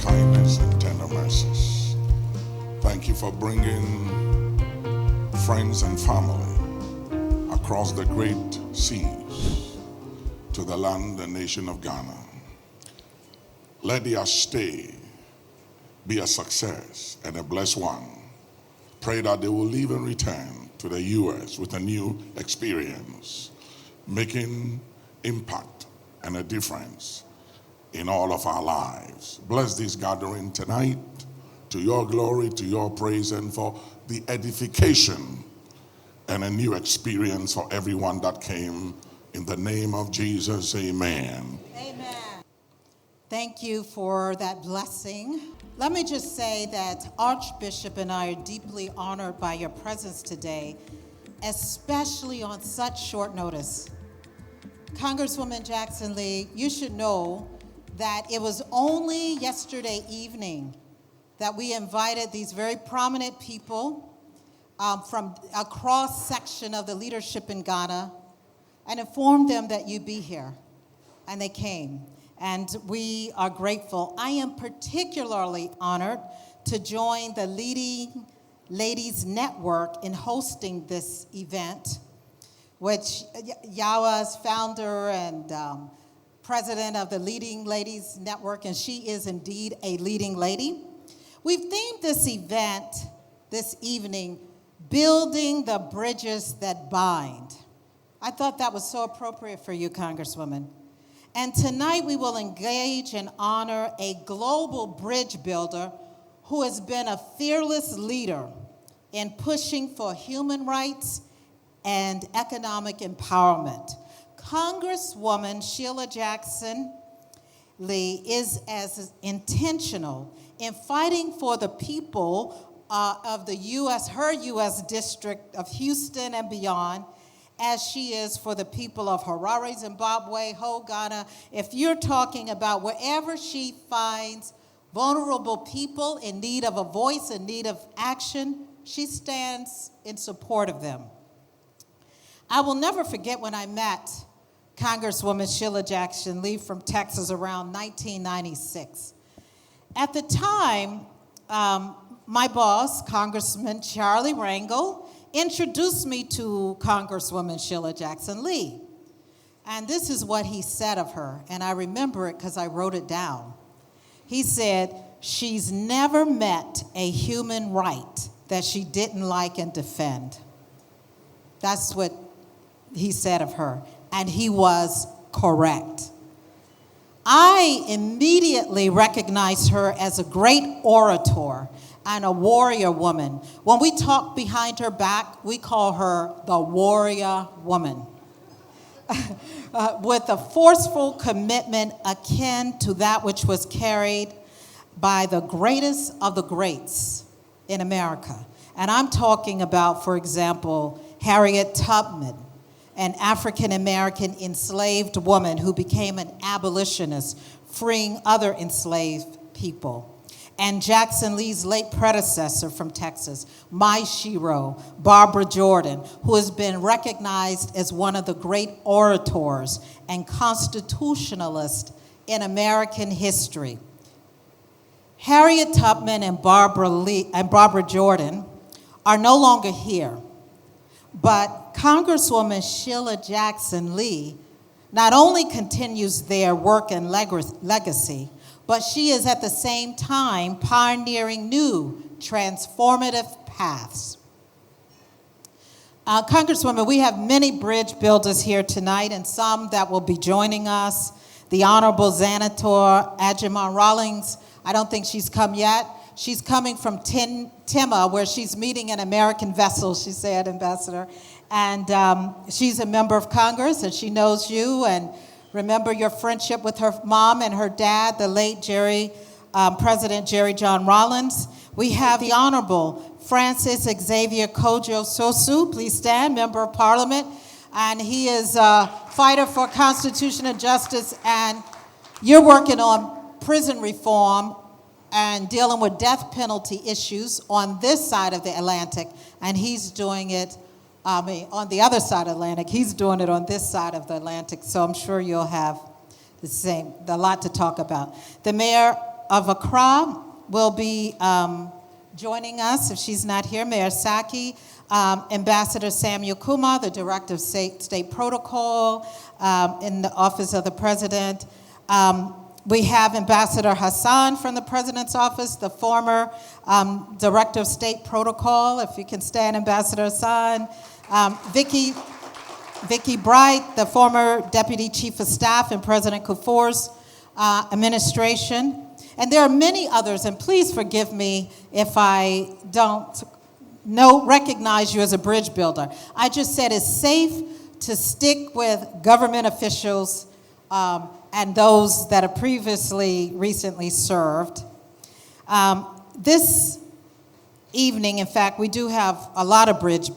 kindness and tender mercies. Thank you for bringing friends and family across the great seas to the land and nation of Ghana. Let their stay be a success and a blessed one. Pray that they will leave and return to the U.S. with a new experience, making impact and a difference in all of our lives. Bless this gathering tonight to your glory, to your praise, and for the edification and a new experience for everyone that came. In the name of Jesus, amen. Amen. Thank you for that blessing. Let me just say that Archbishop and I are deeply honored by your presence today, especially on such short notice. Congresswoman Jackson Lee, you should know that it was only yesterday evening that we invited these very prominent people from a cross-section of the leadership in Ghana and informed them that you'd be here. And they came. And we are grateful. I am particularly honored to join the Leading Ladies Network in hosting this event, which Yawa's founder and president of the Leading Ladies Network, and she is indeed a leading lady. We've themed this event this evening, Building the Bridges That Bind. I thought that was so appropriate for you, Congresswoman. And tonight we will engage and honor a global bridge builder who has been a fearless leader in pushing for human rights and economic empowerment. Congresswoman Sheila Jackson Lee is as intentional in fighting for the people of the U.S., her U.S. district of Houston and beyond, as she is for the people of Harare, Zimbabwe, Ho, Ghana. If you're talking about wherever she finds vulnerable people in need of a voice, in need of action, she stands in support of them. I will never forget when I met Congresswoman Sheila Jackson Lee from Texas around 1996. At the time, my boss, Congressman Charlie Rangel, introduced me to Congresswoman Sheila Jackson Lee. And this is what he said of her, and I remember it because I wrote it down. He said, "She's never met a human right that she didn't like and defend." That's what he said of her, and he was correct. I immediately recognized her as a great orator and a warrior woman. When we talk behind her back, we call her the warrior woman. With a forceful commitment akin to that which was carried by the greatest of the greats in America. And I'm talking about, for example, Harriet Tubman, an African-American enslaved woman who became an abolitionist, freeing other enslaved people. And Jackson Lee's late predecessor from Texas, my shero, Barbara Jordan, who has been recognized as one of the great orators and constitutionalists in American history. Harriet Tubman and Barbara Jordan are no longer here, but Congresswoman Sheila Jackson Lee not only continues their work and legacy, but she is at the same time pioneering new transformative paths. Congresswoman, we have many bridge builders here tonight and some that will be joining us. The Honorable Xanator Ajimon Rawlings, I don't think she's come yet. She's coming from Tema, where she's meeting an American vessel, she said, Ambassador. And she's a member of Congress, and she knows you, and remember your friendship with her mom and her dad, the late President Jerry John Rawlings. We have the Honorable Francis Xavier Kojo Sosu, please stand, Member of Parliament. And he is a fighter for Constitution and Justice, and you're working on prison reform and dealing with death penalty issues on this side of the Atlantic, and he's doing it on the other side of the Atlantic. He's doing it on this side of the Atlantic, so I'm sure you'll have a lot to talk about. The Mayor of Accra will be joining us, if she's not here, Mayor Saki, Ambassador Samuel Kuma, the Director of State Protocol in the Office of the President. We have Ambassador Hassan from the President's Office, the former Director of State Protocol, if you can stand, Ambassador Hassan. Vicky Bright, the former Deputy Chief of Staff in President Kufuor's administration. And there are many others, and please forgive me if I don't recognize you as a bridge builder. I just said it's safe to stick with government officials and those that have recently served. This evening, in fact, we do have a lot of bridge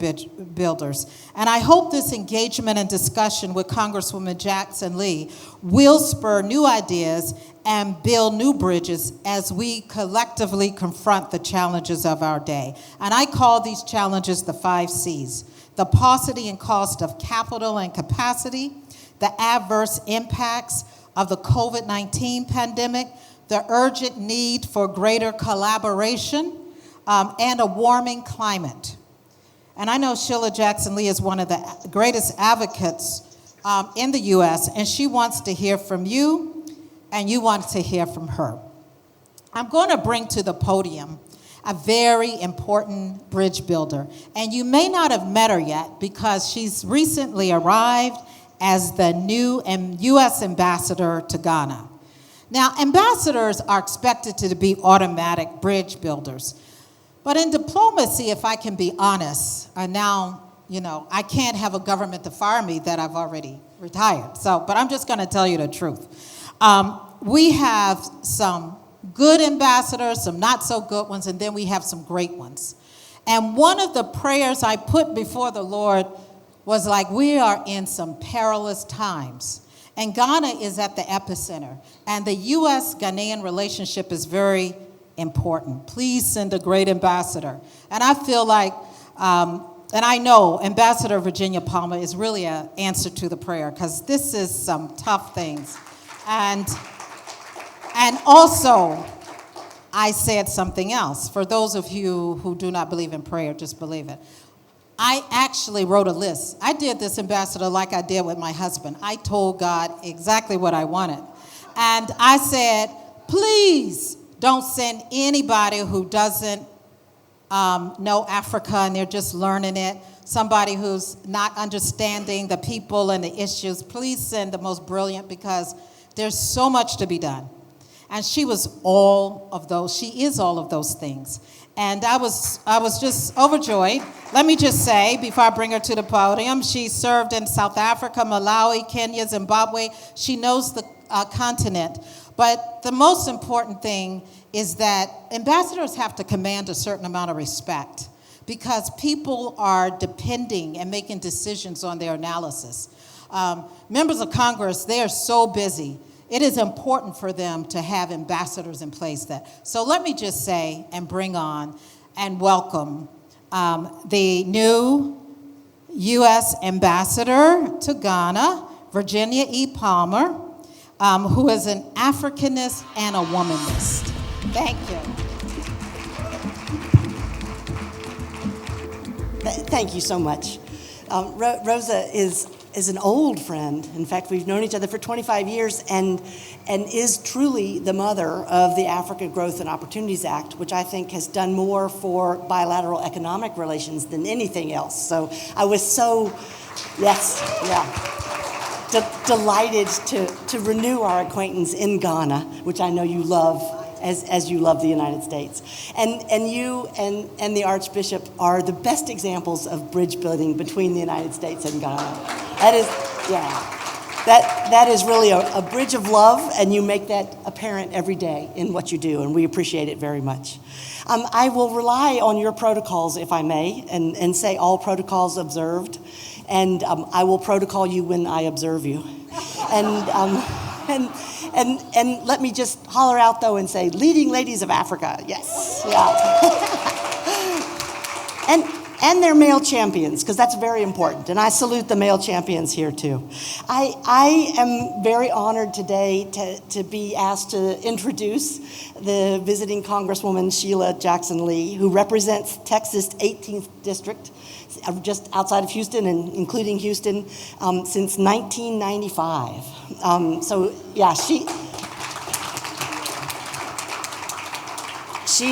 builders. And I hope this engagement and discussion with Congresswoman Jackson Lee will spur new ideas and build new bridges as we collectively confront the challenges of our day. And I call these challenges the 5 C's: the paucity and cost of capital and capacity, the adverse impacts of the COVID-19 pandemic, the urgent need for greater collaboration, and a warming climate. And I know Sheila Jackson Lee is one of the greatest advocates in the U.S., and she wants to hear from you, and you want to hear from her. I'm going to bring to the podium a very important bridge builder, and you may not have met her yet because she's recently arrived as the new U.S. ambassador to Ghana. Now, ambassadors are expected to be automatic bridge builders. But in diplomacy, if I can be honest, I can't have a government to fire me that I've already retired. But I'm just going to tell you the truth. We have some good ambassadors, some not so good ones, and then we have some great ones. And one of the prayers I put before the Lord was like, we are in some perilous times. And Ghana is at the epicenter. And the U.S.-Ghanaian relationship is very important. Please send a great ambassador. And I feel like, and I know Ambassador Virginia Palmer is really an answer to the prayer, because this is some tough things. And also, I said something else. For those of you who do not believe in prayer, just believe it. I actually wrote a list. I did this, Ambassador, like I did with my husband. I told God exactly what I wanted. And I said, please don't send anybody who doesn't know Africa and they're just learning it, somebody who's not understanding the people and the issues. Please send the most brilliant, because there's so much to be done. And she was all of those. She is all of those things. And I was just overjoyed. Let me just say, before I bring her to the podium, she served in South Africa, Malawi, Kenya, Zimbabwe. She knows the continent. But the most important thing is that ambassadors have to command a certain amount of respect, because people are depending and making decisions on their analysis. Members of Congress, they are so busy. It is important for them to have ambassadors in place. So let me just say and bring on and welcome the new U.S. ambassador to Ghana, Virginia E. Palmer, who is an Africanist and a womanist. Thank you. Thank you so much. Rosa is an old friend. In fact, we've known each other for 25 years and is truly the mother of the Africa Growth and Opportunities Act, which I think has done more for bilateral economic relations than anything else. So I was delighted to renew our acquaintance in Ghana, which I know you love as you love the United States. And you and the Archbishop are the best examples of bridge building between the United States and Ghana. That is really a bridge of love, and you make that apparent every day in what you do, and we appreciate it very much. I will rely on your protocols, if I may, and say all protocols observed, and I will protocol you when I observe you. And let me just holler out, though, and say, leading ladies of Africa, yes, yeah. And they're male champions, because that's very important. And I salute the male champions here too. I am very honored today to be asked to introduce the visiting Congresswoman Sheila Jackson Lee, who represents Texas 18th District, just outside of Houston and including Houston, since 1995. So yeah, She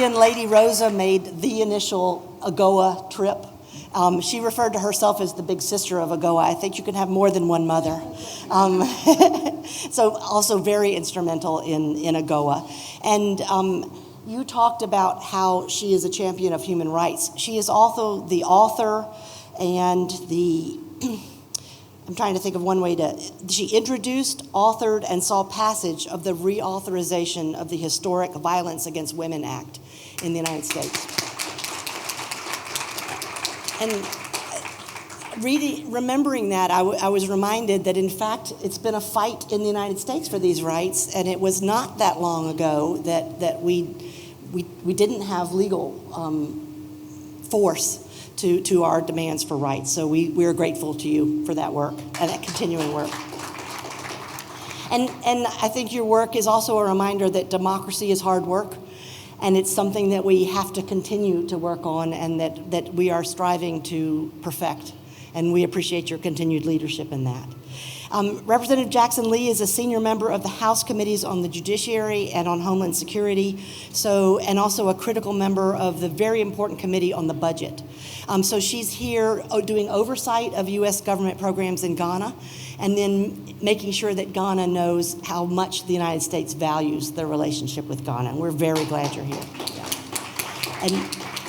and Lady Rosa made the initial AGOA trip. She referred to herself as the big sister of AGOA. I think you can have more than one mother. So also very instrumental in AGOA. And you talked about how she is a champion of human rights. She is also the author and I'm trying to think of one way she introduced, authored, and saw passage of the reauthorization of the historic Violence Against Women Act in the United States. And remembering that, I was reminded that, in fact, it's been a fight in the United States for these rights, and it was not that long ago that we didn't have legal force to our demands for rights. So we are grateful to you for that work and that continuing work. And I think your work is also a reminder that democracy is hard work, and it's something that we have to continue to work on and that we are striving to perfect. And we appreciate your continued leadership in that. Representative Jackson Lee is a senior member of the House Committees on the Judiciary and on Homeland Security, and also a critical member of the very important committee on the budget. So she's here doing oversight of U.S. government programs in Ghana, and then making sure that Ghana knows how much the United States values their relationship with Ghana. And we're very glad you're here.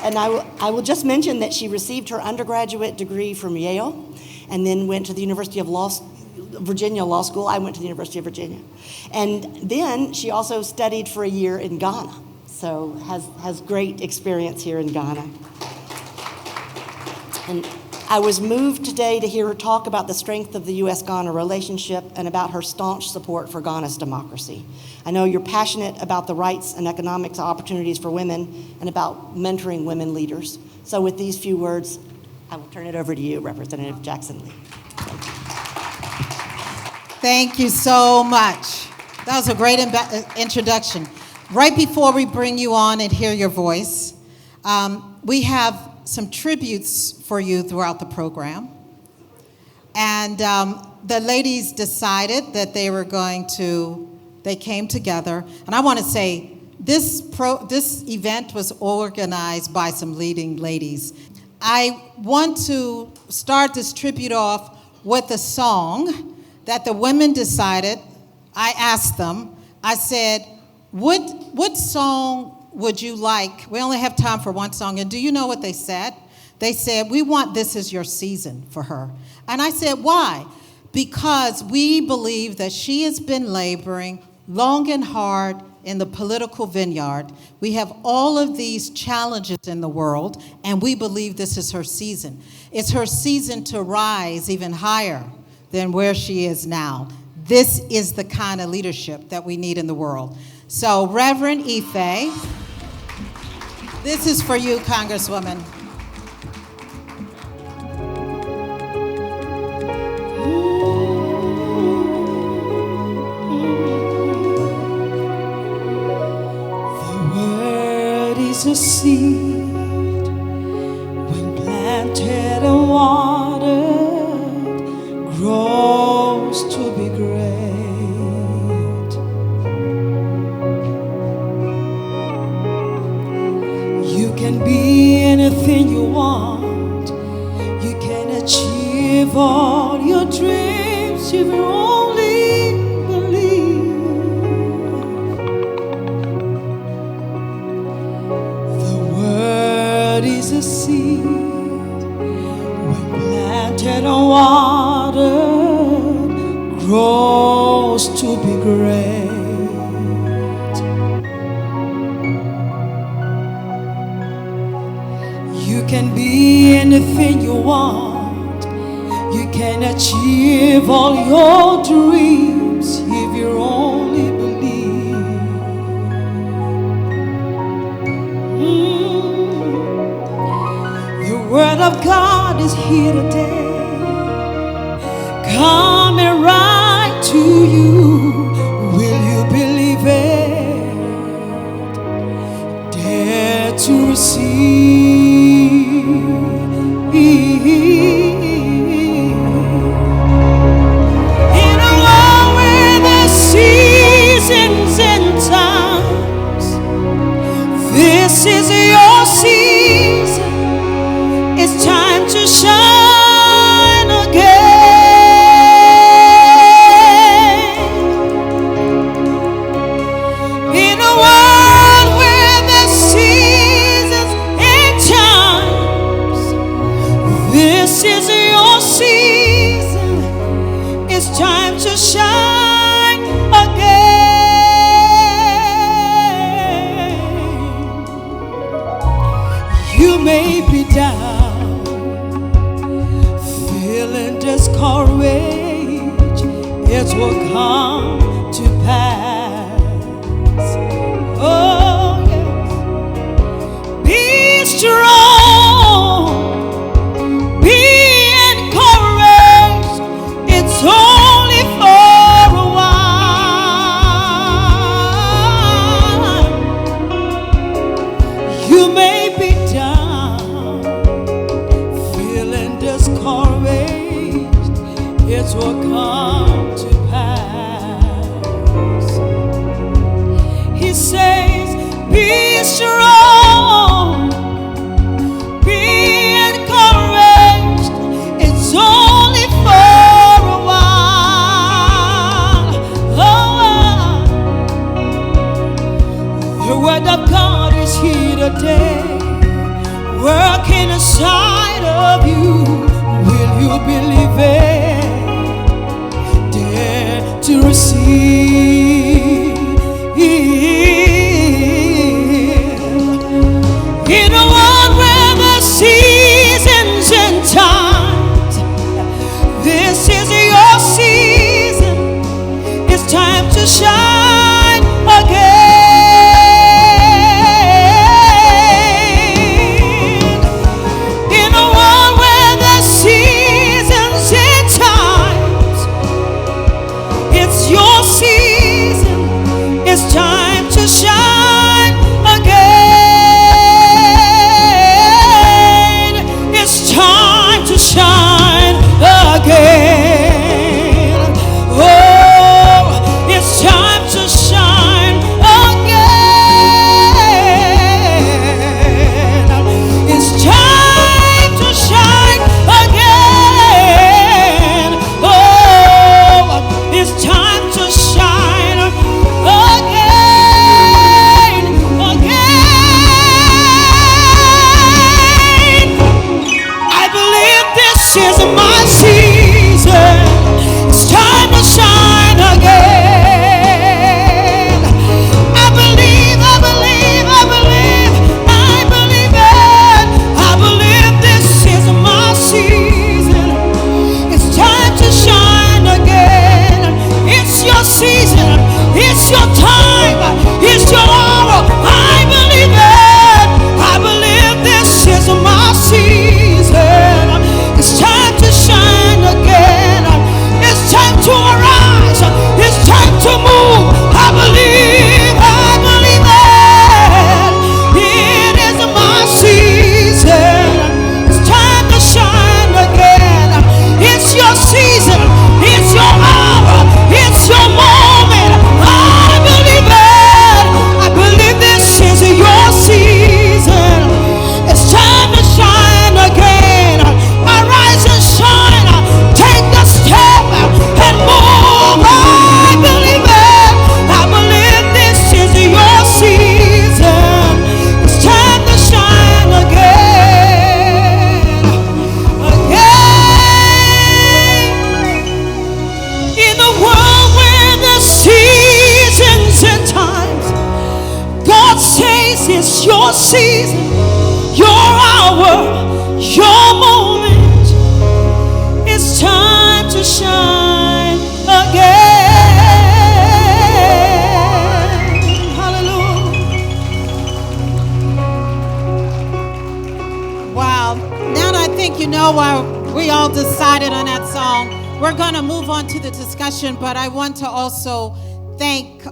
And I will just mention that she received her undergraduate degree from Yale, and then went to the University of Virginia Law School. I went to the University of Virginia. And then she also studied for a year in Ghana, so has great experience here in Ghana. And I was moved today to hear her talk about the strength of the U.S.-Ghana relationship and about her staunch support for Ghana's democracy. I know you're passionate about the rights and economic opportunities for women and about mentoring women leaders. So with these few words, I will turn it over to you, Representative Jackson Lee. Thank you so much. That was a great introduction. Right before we bring you on and hear your voice, we have some tributes for you throughout the program. And the ladies decided that they came together. And I want to say, this event was organized by some leading ladies. I want to start this tribute off with a song that the women decided. I asked them, I said, what song would you like? We only have time for one song. And do you know what they said? They said, we want This Is Your Season for her. And I said, why? Because we believe that she has been laboring long and hard in the political vineyard. We have all of these challenges in the world, and we believe this is her season. It's her season to rise even higher than where she is now. This is the kind of leadership that we need in the world. So, Reverend Ife, this is for you, Congresswoman. The word is a seed when planted and watered, grows to be great. You can be anything you want. You can achieve all your dreams if you only believe. The word is a seed when planted and watered, grows to be great. You can be anything you want. You can achieve all your dreams if you only believe. The word of God is here today, coming right to you. Will you believe it? Dare to receive. In a world where there's seasons and times, this is your season. It's time to shine again. In a world where there's seasons and times, this is your season. It's time to shine again. You may be down, feeling discouraged. It will come to pass. Oh, yes. Be strong. Be encouraged. It's only for a while. You may be down, feeling discouraged. It will come to pass. He says, be strong. Be encouraged. It's only for a while. Oh, the word of God is here today, working inside of you. Will you believe it? Dare to receive. In a world where the seasons and times, this is your season. It's time to shine again. In a world where the seasons and times, it's your season. It's time to shine again. It's time to shine again. Oh, it's time to shine again. It's time to shine again. Oh, it's time to shine again, again. I believe this is my season. It's time to shine again. I believe, I believe, I believe, I believe it. I believe this is my season. It's time to shine again. It's your season. It's your time. It's your hour. I believe it. I believe this is my season. It's time to shine again. It's time to arise. It's time to move. I believe it. It is my season. It's time to shine again. It's your season. It's your hour. It's your moment. I believe it. I believe this is your season. It's time to shine again. Arise and shine. Take the step and move. I believe it. I believe this is your season. It's time to shine again. Again. In the world where the seasons and times, God says it's your season, your hour, your moment. It's time to shine again. Hallelujah. Wow. Now that I think know why we all decided on that song. We're going to move on to the discussion, but I want to also thank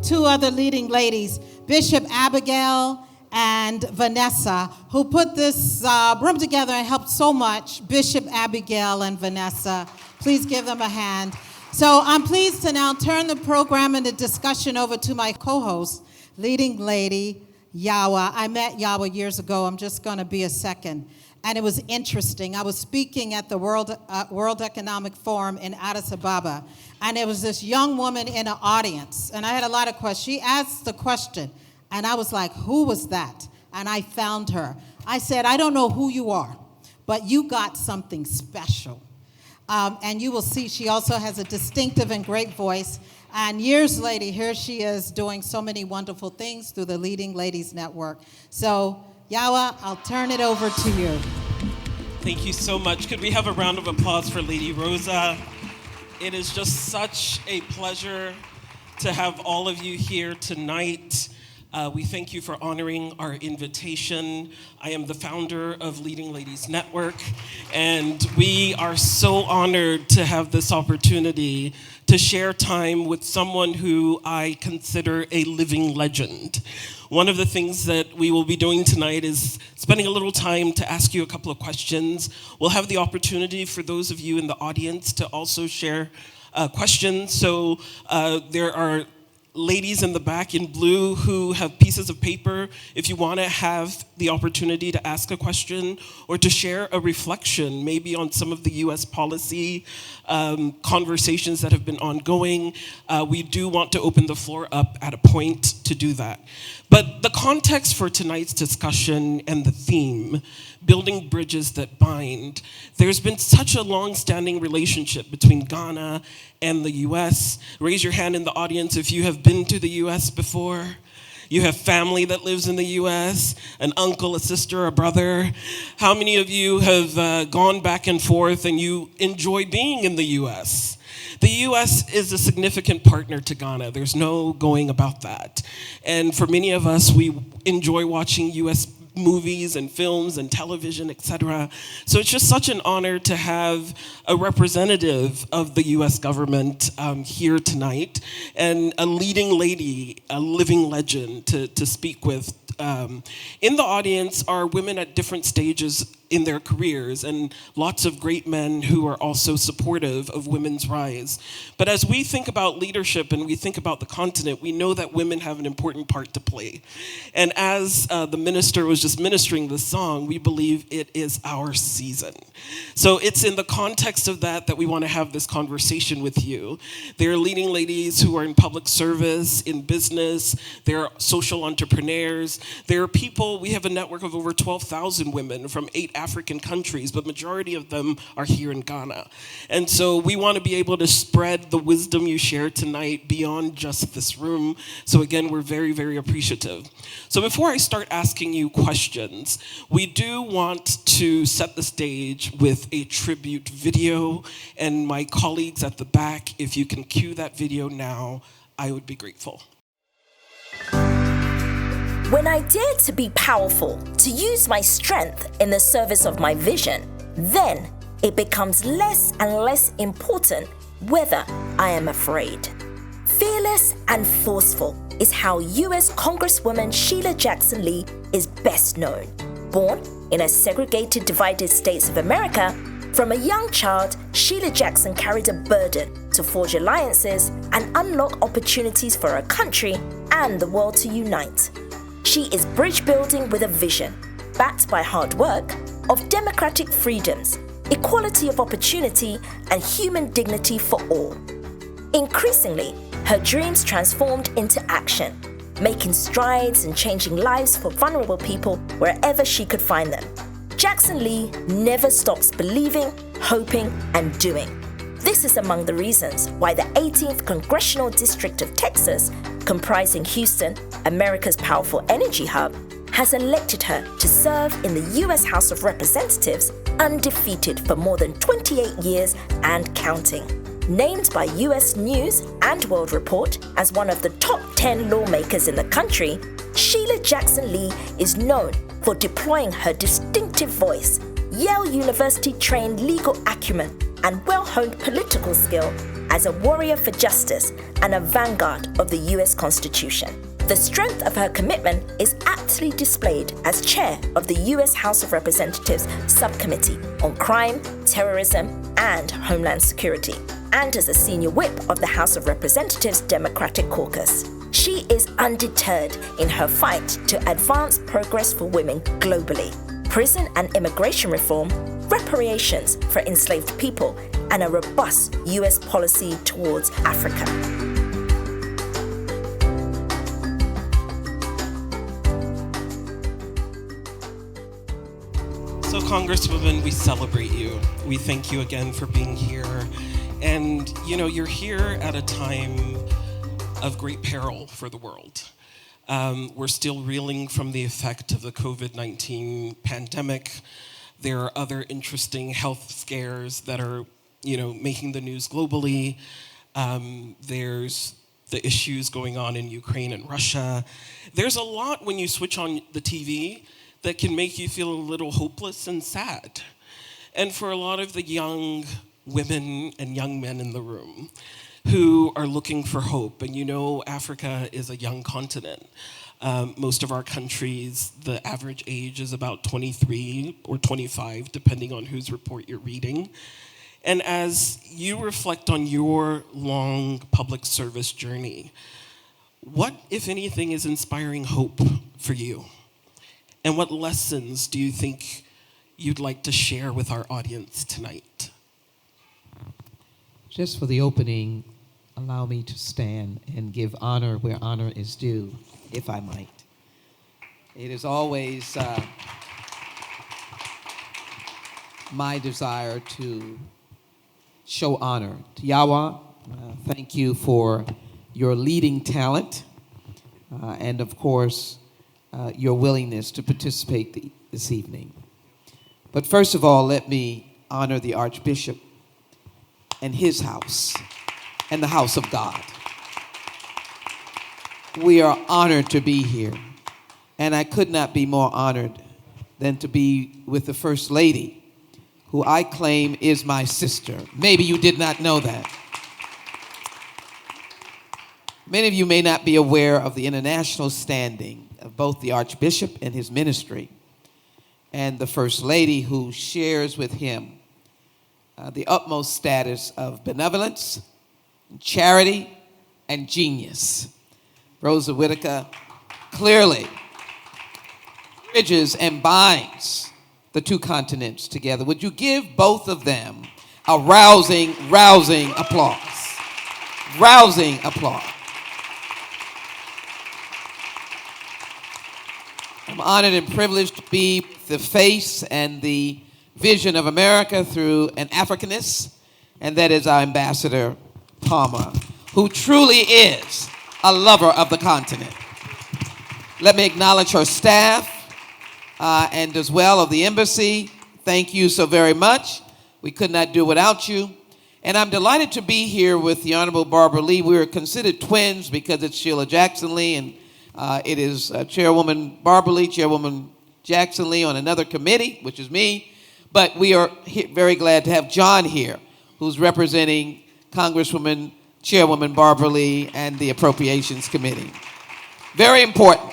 two other leading ladies, Bishop Abigail and Vanessa, who put this room together and helped so much. Bishop Abigail and Vanessa, please give them a hand. So I'm pleased to now turn the program and the discussion over to my co-host, leading lady, Yawa. I met Yawa years ago. I'm just going to be a second. And it was interesting. I was speaking at the World Economic Forum in Addis Ababa, and there was this young woman in the audience, and I had a lot of questions. She asked the question, and I was like, who was that? And I found her. I said, I don't know who you are, but you got something special. And you will see she also has a distinctive and great voice. And years later, here she is doing so many wonderful things through the Leading Ladies Network. So, Yawa, I'll turn it over to you. Thank you so much. Could we have a round of applause for Lady Rosa? It is just such a pleasure to have all of you here tonight. We thank you for honoring our invitation. I am the founder of Leading Ladies Network, and we are so honored to have this opportunity to share time with someone who I consider a living legend. One of the things that we will be doing tonight is spending a little time to ask you a couple of questions. We'll have the opportunity for those of you in the audience to also share questions. So there are ladies in the back in blue who have pieces of paper. If you want to have the opportunity to ask a question or to share a reflection, maybe on some of the U.S. policy conversations that have been ongoing, we do want to open the floor up at a point to do that. But the context for tonight's discussion and the theme, building bridges that bind, there's been such a long-standing relationship between Ghana and the U.S. Raise your hand in the audience if you have been to the U.S. before. You have family that lives in the U.S., an uncle, a sister, a brother. How many of you have gone back and forth and you enjoy being in the U.S.? The U.S. is a significant partner to Ghana. There's no going about that. And for many of us, we enjoy watching U.S. movies and films and television, etc. So it's just such an honor to have a representative of the U.S. government here tonight and a leading lady, a living legend to speak with. In the audience are women at different stages in their careers and lots of great men who are also supportive of women's rise. But as we think about leadership and we think about the continent, we know that women have an important part to play. And as the minister was just ministering the song, we believe it is our season. So it's in the context of that we want to have this conversation with you. There are leading ladies who are in public service, in business, there are social entrepreneurs, there are people, we have a network of over 12,000 women from 8 African countries, but majority of them are here in Ghana. And so we want to be able to spread the wisdom you share tonight beyond just this room. So again, we're very, very appreciative. So before I start asking you questions, we do want to set the stage with a tribute video. And my colleagues at the back, if you can cue that video now, I would be grateful. When I dare to be powerful, to use my strength in the service of my vision, then it becomes less and less important whether I am afraid. Fearless and forceful is how U.S. Congresswoman Sheila Jackson Lee is best known. Born in a segregated, divided states of America, from a young child, Sheila Jackson carried a burden to forge alliances and unlock opportunities for her country and the world to unite. She is bridge building with a vision, backed by hard work, of democratic freedoms, equality of opportunity, and human dignity for all. Increasingly, her dreams transformed into action, making strides and changing lives for vulnerable people wherever she could find them. Jackson Lee never stops believing, hoping, and doing. This is among the reasons why the 18th Congressional District of Texas, comprising Houston, America's powerful energy hub, has elected her to serve in the U.S. House of Representatives undefeated for more than 28 years and counting. Named by U.S. News and World Report as one of the top 10 lawmakers in the country, Sheila Jackson Lee is known for deploying her distinctive voice, Yale University-trained legal acumen, and well-honed political skill as a warrior for justice and a vanguard of the U.S. Constitution. The strength of her commitment is aptly displayed as chair of the U.S. House of Representatives Subcommittee on Crime, Terrorism, and Homeland Security, and as a senior whip of the House of Representatives Democratic Caucus. She is undeterred in her fight to advance progress for women globally, prison and immigration reform, reparations for enslaved people, and a robust U.S. policy towards Africa. So, Congresswoman, we celebrate you. We thank you again for being here. And, you know, you're here at a time of great peril for the world. We're still reeling from the effect of the COVID-19 pandemic. There are other interesting health scares that are, you know, making the news globally. There's the issues going on in Ukraine and Russia. There's a lot when you switch on the TV that can make you feel a little hopeless and sad. And for a lot of the young women and young men in the room who are looking for hope, and you know Africa is a young continent. Most of our countries, the average age is about 23 or 25, depending on whose report you're reading. And as you reflect on your long public service journey, what, if anything, is inspiring hope for you? And what lessons do you think you'd like to share with our audience tonight? Just for the opening, allow me to stand and give honor where honor is due, if I might. It is always my desire to show honor to Yawa. Thank you for your leading talent and, of course, your willingness to participate this evening. But first of all, let me honor the Archbishop and his house and the house of God. We are honored to be here, and I could not be more honored than to be with the First Lady, who I claim is my sister. Maybe you did not know that. Many of you may not be aware of the international standing of both the Archbishop and his ministry and the First Lady, who shares with him the utmost status of benevolence, charity, and genius. Rosa Whittaker clearly bridges and binds the two continents together. Would you give both of them a rousing applause? Rousing applause. I'm honored and privileged to be the face and the vision of America through an Africanist, and that is our Ambassador Palmer, who truly is a lover of the continent. Let me acknowledge her staff and as well of the embassy. Thank you so very much. We could not do without you. And I'm delighted to be here with the Honorable Barbara Lee. We are considered twins because it's Sheila Jackson Lee, and it is Chairwoman Barbara Lee, Chairwoman Jackson Lee on another committee, which is me. But we are very glad to have John here, who's representing Congresswoman Chairwoman Barbara Lee and the Appropriations Committee. Very important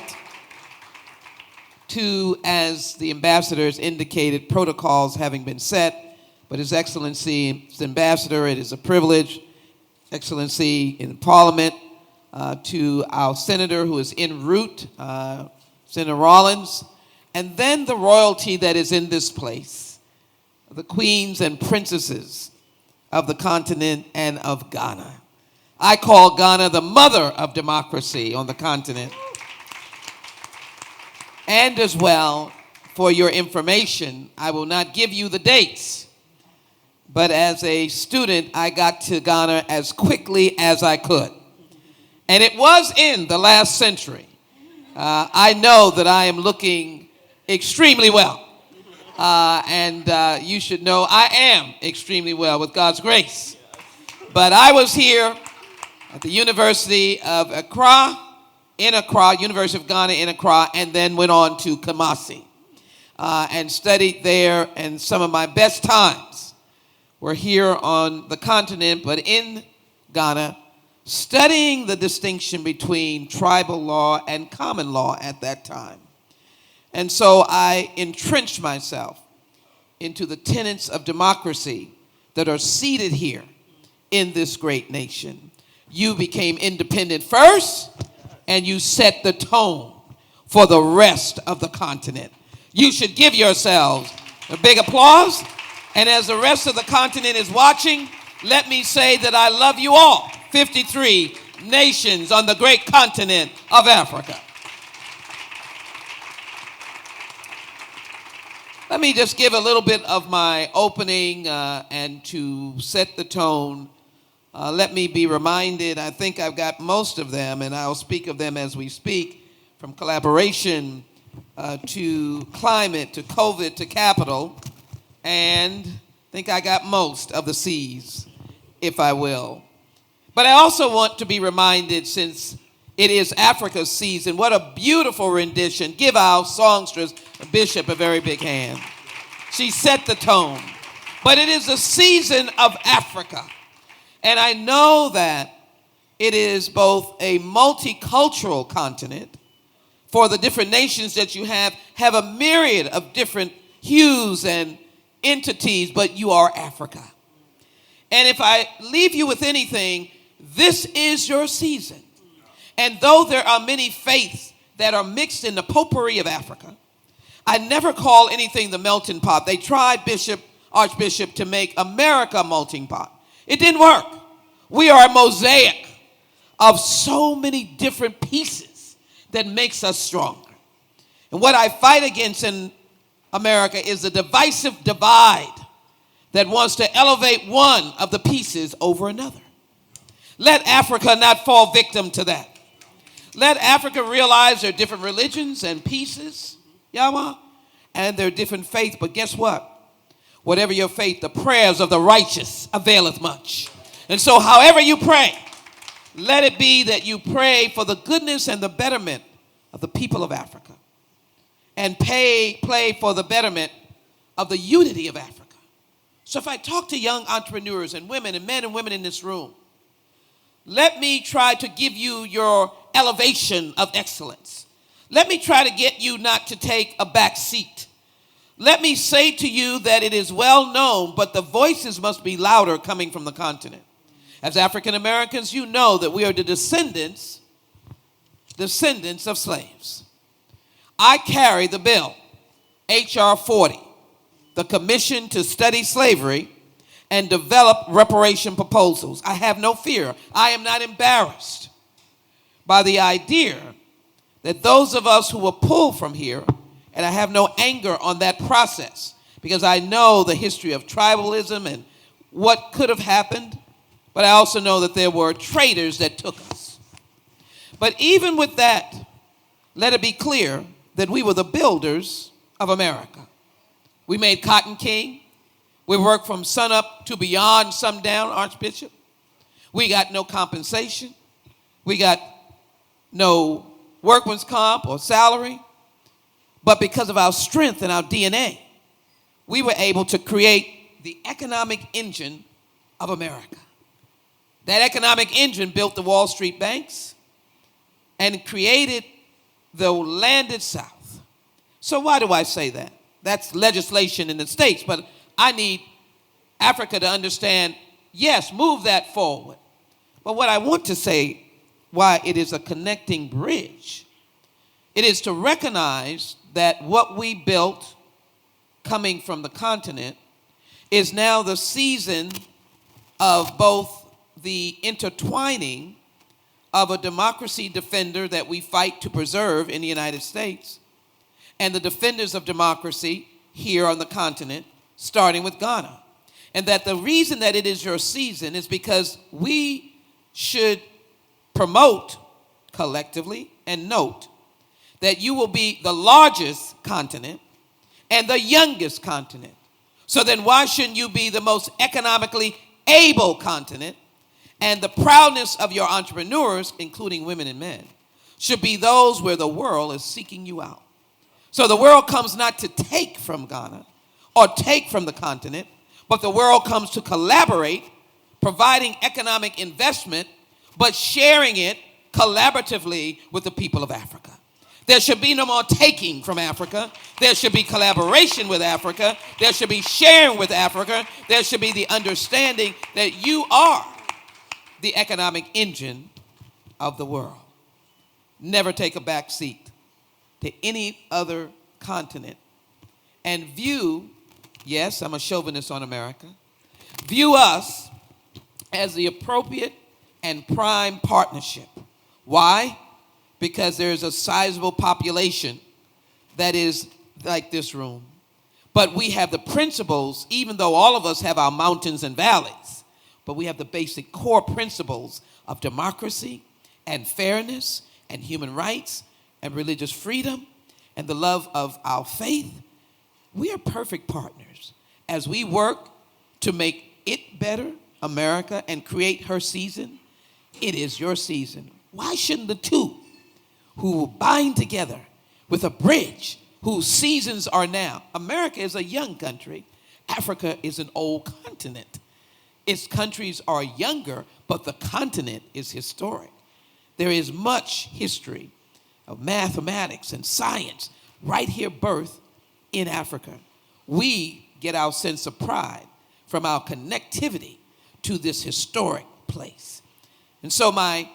to, as the ambassadors indicated, protocols having been set, but His Excellency, as Ambassador, it is a privilege, Excellency in Parliament, to our Senator who is en route, Senator Rollins, and then the royalty that is in this place, the queens and princesses of the continent and of Ghana. I call Ghana the mother of democracy on the continent. And as well, for your information, I will not give you the dates, but as a student, I got to Ghana as quickly as I could. And it was in the last century. I know that I am looking extremely well. And you should know I am extremely well with God's grace. But I was here at the University of Accra, University of Ghana in Accra, and then went on to Kumasi. and studied there, and some of my best times were here on the continent, but in Ghana, studying the distinction between tribal law and common law at that time. And so I entrenched myself into the tenets of democracy that are seated here in this great nation. You became independent first, and you set the tone for the rest of the continent. You should give yourselves a big applause. And as the rest of the continent is watching, let me say that I love you all, 53 nations on the great continent of Africa. Let me just give a little bit of my opening and to set the tone. Let me be reminded, I think I've got most of them, and I'll speak of them as we speak, from collaboration to climate, to COVID, to capital, and I think I got most of the C's, if I will. But I also want to be reminded, since it is Africa's season, what a beautiful rendition. Give our songstress, Bishop, a very big hand. She set the tone. But it is a season of Africa. And I know that it is both a multicultural continent, for the different nations that you have a myriad of different hues and entities, but you are Africa. And if I leave you with anything, this is your season. And though there are many faiths that are mixed in the potpourri of Africa, I never call anything the melting pot. They tried, Archbishop, to make America a melting pot. It didn't work. We are a mosaic of so many different pieces that makes us stronger. And what I fight against in America is the divisive divide that wants to elevate one of the pieces over another. Let Africa not fall victim to that. Let Africa realize there are different religions and pieces, Yama, and there are different faiths. But guess what? Whatever your faith, the prayers of the righteous availeth much. And so however you pray, let it be that you pray for the goodness and the betterment of the people of Africa, and play for the betterment of the unity of Africa. So if I talk to young entrepreneurs and women and men and women in this room, let me try to give you your elevation of excellence. Let me try to get you not to take a back seat. Let me say to you that it is well known, but the voices must be louder coming from the continent. As African Americans, you know that we are the descendants of slaves. I carry the bill, H.R. 40, the Commission to Study Slavery and Develop Reparation Proposals. I have no fear. I am not embarrassed by the idea that those of us who were pulled from here, and I have no anger on that process, because I know the history of tribalism and what could have happened, but I also know that there were traitors that took us. But even with that, let it be clear that we were the builders of America. We made Cotton King. We worked from sunup to beyond sundown, Archbishop. We got no compensation. We got no workman's comp or salary. But because of our strength and our DNA, we were able to create the economic engine of America. That economic engine built the Wall Street banks and created the landed South. So why do I say that? That's legislation in the states, but I need Africa to understand, yes, move that forward. But what I want to say, why it is a connecting bridge, it is to recognize that what we built coming from the continent is now the season of both the intertwining of a democracy defender that we fight to preserve in the United States and the defenders of democracy here on the continent, starting with Ghana. And that the reason that it is your season is because we should promote collectively and note that you will be the largest continent and the youngest continent. So then why shouldn't you be the most economically able continent? And the proudness of your entrepreneurs, including women and men, should be those where the world is seeking you out. So the world comes not to take from Ghana or take from the continent, but the world comes to collaborate, providing economic investment, but sharing it collaboratively with the people of Africa. There should be no more taking from Africa. There should be collaboration with Africa. There should be sharing with Africa. There should be the understanding that you are the economic engine of the world. Never take a back seat to any other continent. And view, yes, I'm a chauvinist on America, view us as the appropriate and prime partnership. Why? Because there's a sizable population that is like this room. But we have the principles, even though all of us have our mountains and valleys, but we have the basic core principles of democracy and fairness and human rights and religious freedom and the love of our faith. We are perfect partners as we work to make it better, America, and create her season. It is your season. Why shouldn't the two who will bind together with a bridge whose seasons are now? America is a young country. Africa is an old continent. Its countries are younger, but the continent is historic. There is much history of mathematics and science right here birthed in Africa. We get our sense of pride from our connectivity to this historic place. And so my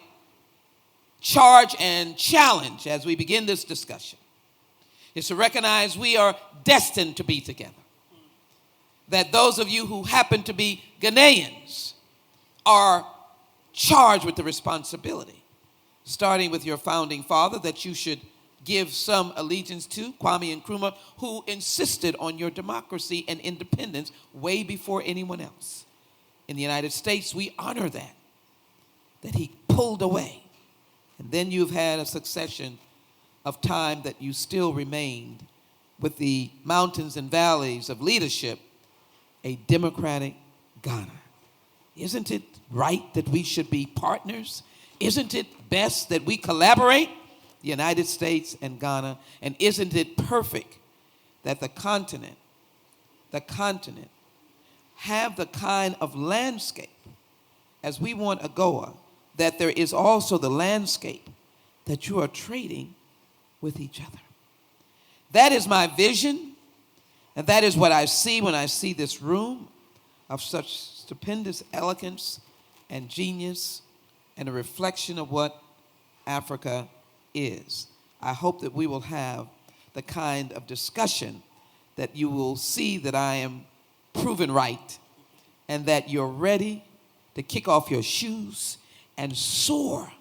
charge and challenge as we begin this discussion is to recognize we are destined to be together. That those of you who happen to be Ghanaians are charged with the responsibility, starting with your founding father, that you should give some allegiance to, Kwame Nkrumah, who insisted on your democracy and independence way before anyone else. In the United States, we honor that he pulled away. And then you've had a succession of time that you still remained with the mountains and valleys of leadership, a democratic Ghana. Isn't it right that we should be partners? Isn't it best that we collaborate, the United States and Ghana? And isn't it perfect that the continent have the kind of landscape, as we want AGOA, that there is also the landscape that you are trading with each other? That is my vision, and that is what I see when I see this room of such stupendous elegance and genius and a reflection of what Africa is. I hope that we will have the kind of discussion that you will see that I am proven right and that you're ready to kick off your shoes and soar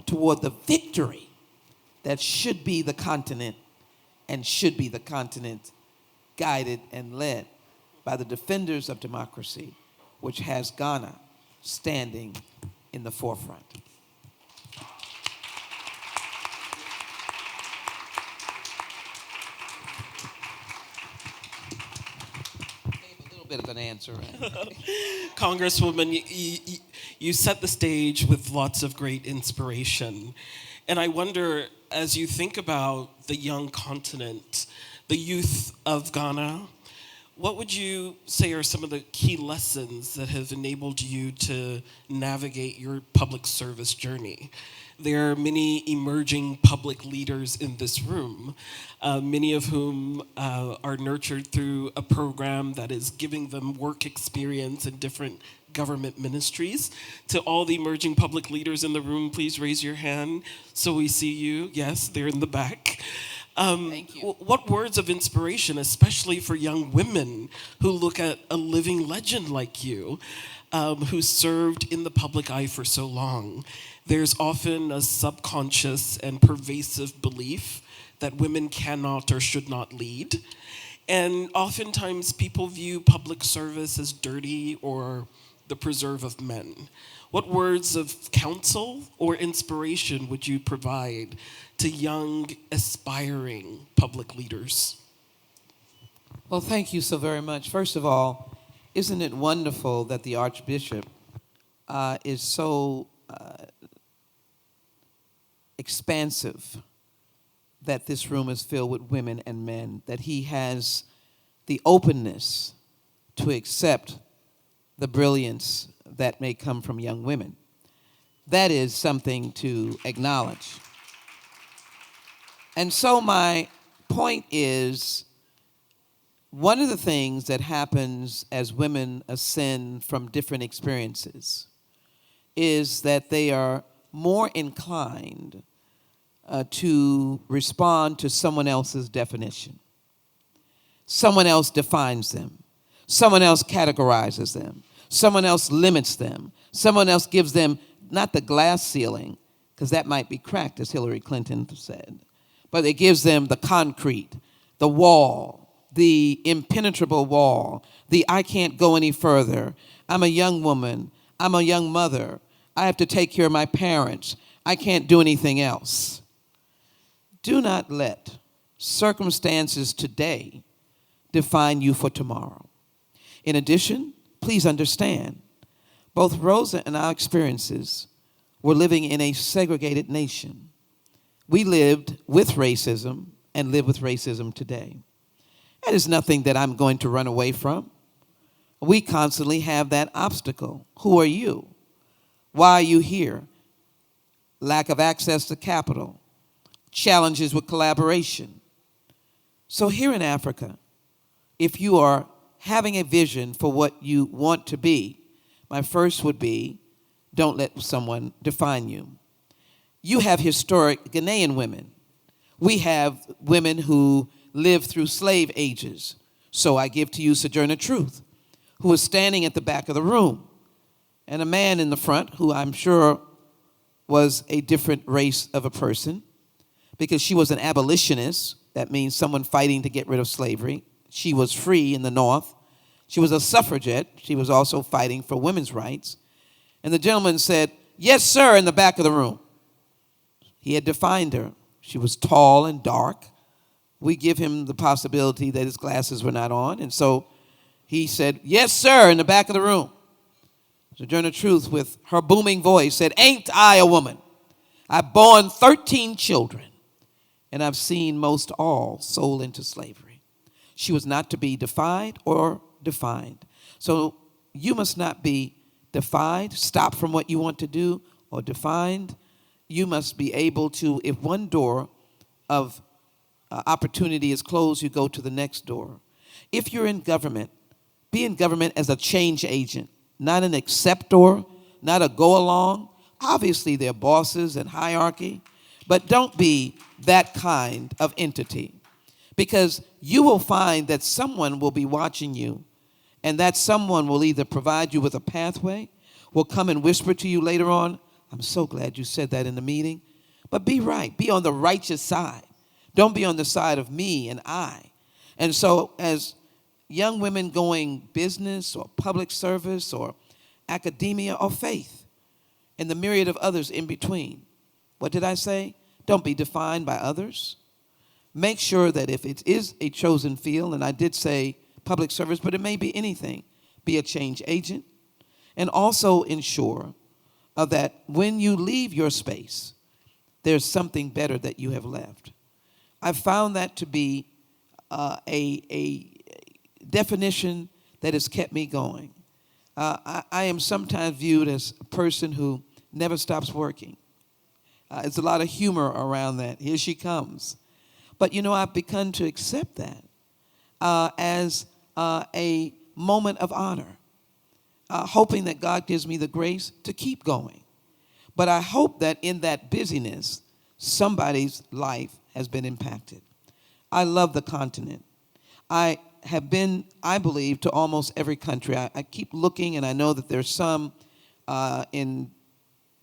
toward the victory that should be the continent and should be the continent guided and led by the defenders of democracy, which has Ghana standing in the forefront. Gave a little bit of an answer. Right? Congresswoman, you set the stage with lots of great inspiration. And I wonder, as you think about the young continent, the youth of Ghana, what would you say are some of the key lessons that have enabled you to navigate your public service journey? There are many emerging public leaders in this room, many of whom are nurtured through a program that is giving them work experience in different government ministries. To all the emerging public leaders in the room, please raise your hand so we see you. Yes, they're in the back. Thank you. What words of inspiration, especially for young women who look at a living legend like you, who served in the public eye for so long? There's often a subconscious and pervasive belief that women cannot or should not lead. And oftentimes people view public service as dirty or the preserve of men. What words of counsel or inspiration would you provide to young, aspiring public leaders? Well, thank you so very much. First of all, isn't it wonderful that the Archbishop is so expansive that this room is filled with women and men, that he has the openness to accept the brilliance that may come from young women. That is something to acknowledge. And so my point is, one of the things that happens as women ascend from different experiences is that they are more inclined to respond to someone else's definition. Someone else defines them. Someone else categorizes them. Someone else limits them. Someone else gives them not the glass ceiling, because that might be cracked, as Hillary Clinton said, but it gives them the concrete, the wall, the impenetrable wall, the I can't go any further. I'm a young woman. I'm a young mother. I have to take care of my parents. I can't do anything else. Do not let circumstances today define you for tomorrow. In addition, please understand, both Rosa and our experiences were living in a segregated nation. We lived with racism and live with racism today. That is nothing that I'm going to run away from. We constantly have that obstacle. Who are you? Why are you here? Lack of access to capital, challenges with collaboration. So here in Africa, if you are having a vision for what you want to be, my first would be, don't let someone define you. You have historic Ghanaian women. We have women who lived through slave ages. So I give to you Sojourner Truth, who was standing at the back of the room, and a man in the front who I'm sure was a different race of a person, because she was an abolitionist. That means someone fighting to get rid of slavery. She was free in the North. She was a suffragette. She was also fighting for women's rights. And the gentleman said, "Yes, sir," in the back of the room. He had defined her. She was tall and dark. We give him the possibility that his glasses were not on. And so he said, "Yes, sir," in the back of the room. Sojourner Truth, with her booming voice, said, "Ain't I a woman? I've borne 13 children, and I've seen most all sold into slavery." She was not to be defied or defined. So you must not be defied, stopped from what you want to do, or defined. You must be able to, if one door of opportunity is closed, you go to the next door. If you're in government, be in government as a change agent, not an acceptor, not a go-along. Obviously, there are bosses and hierarchy, but don't be that kind of entity, because you will find that someone will be watching you, and that someone will either provide you with a pathway, will come and whisper to you later on, "I'm so glad you said that in the meeting." But be right. Be on the righteous side. Don't be on the side of me and I. And so as young women going business or public service or academia or faith, and the myriad of others in between, what did I say? Don't be defined by others. Make sure that if it is a chosen field, and I did say public service, but it may be anything, be a change agent. And also ensure that when you leave your space, there's something better that you have left. I've found that to be a definition that has kept me going. I am sometimes viewed as a person who never stops working. There's a lot of humor around that. Here she comes. But, you know, I've begun to accept that as a moment of honor, hoping that God gives me the grace to keep going. But I hope that in that busyness, somebody's life has been impacted. I love the continent. I have been, I believe, to almost every country. I keep looking, and I know that there's some in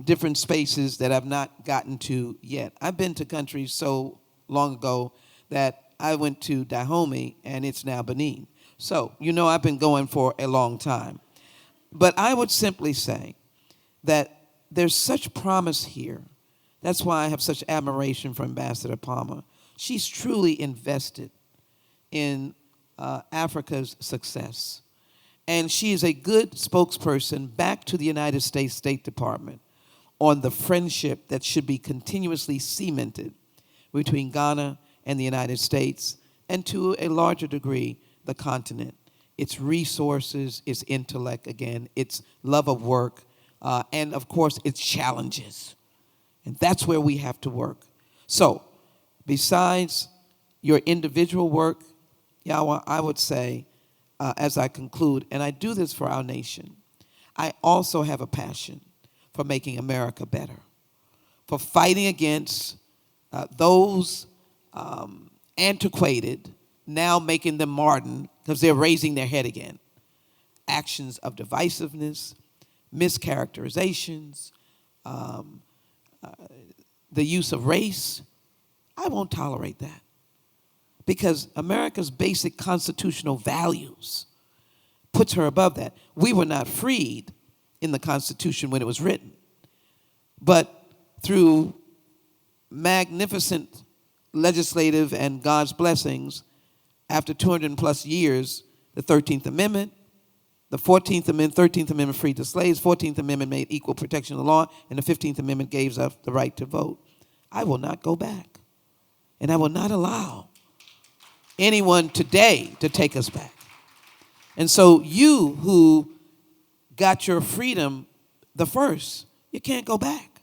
different spaces that I've not gotten to yet. I've been to countries so long ago that I went to Dahomey, and it's now Benin. So, you know, I've been going for a long time. But I would simply say that there's such promise here. That's why I have such admiration for Ambassador Palmer. She's truly invested in Africa's success. And she is a good spokesperson back to the United States State Department on the friendship that should be continuously cemented between Ghana and the United States, and to a larger degree, the continent. Its resources, its intellect, again, its love of work, and of course, its challenges. And that's where we have to work. So, besides your individual work, Yahweh, I would say, as I conclude, and I do this for our nation, I also have a passion for making America better, for fighting against those antiquated, now making them modern because they're raising their head again, actions of divisiveness, mischaracterizations, the use of race. I won't tolerate that, because America's basic constitutional values puts her above that. We were not freed in the Constitution when it was written, but through magnificent legislative and God's blessings, after 200 plus years, the 13th Amendment, the 14th Amendment, 13th Amendment freed the slaves, 14th Amendment made equal protection of the law, and the 15th Amendment gave us the right to vote. I will not go back, and I will not allow anyone today to take us back. And so you who got your freedom the first, you can't go back.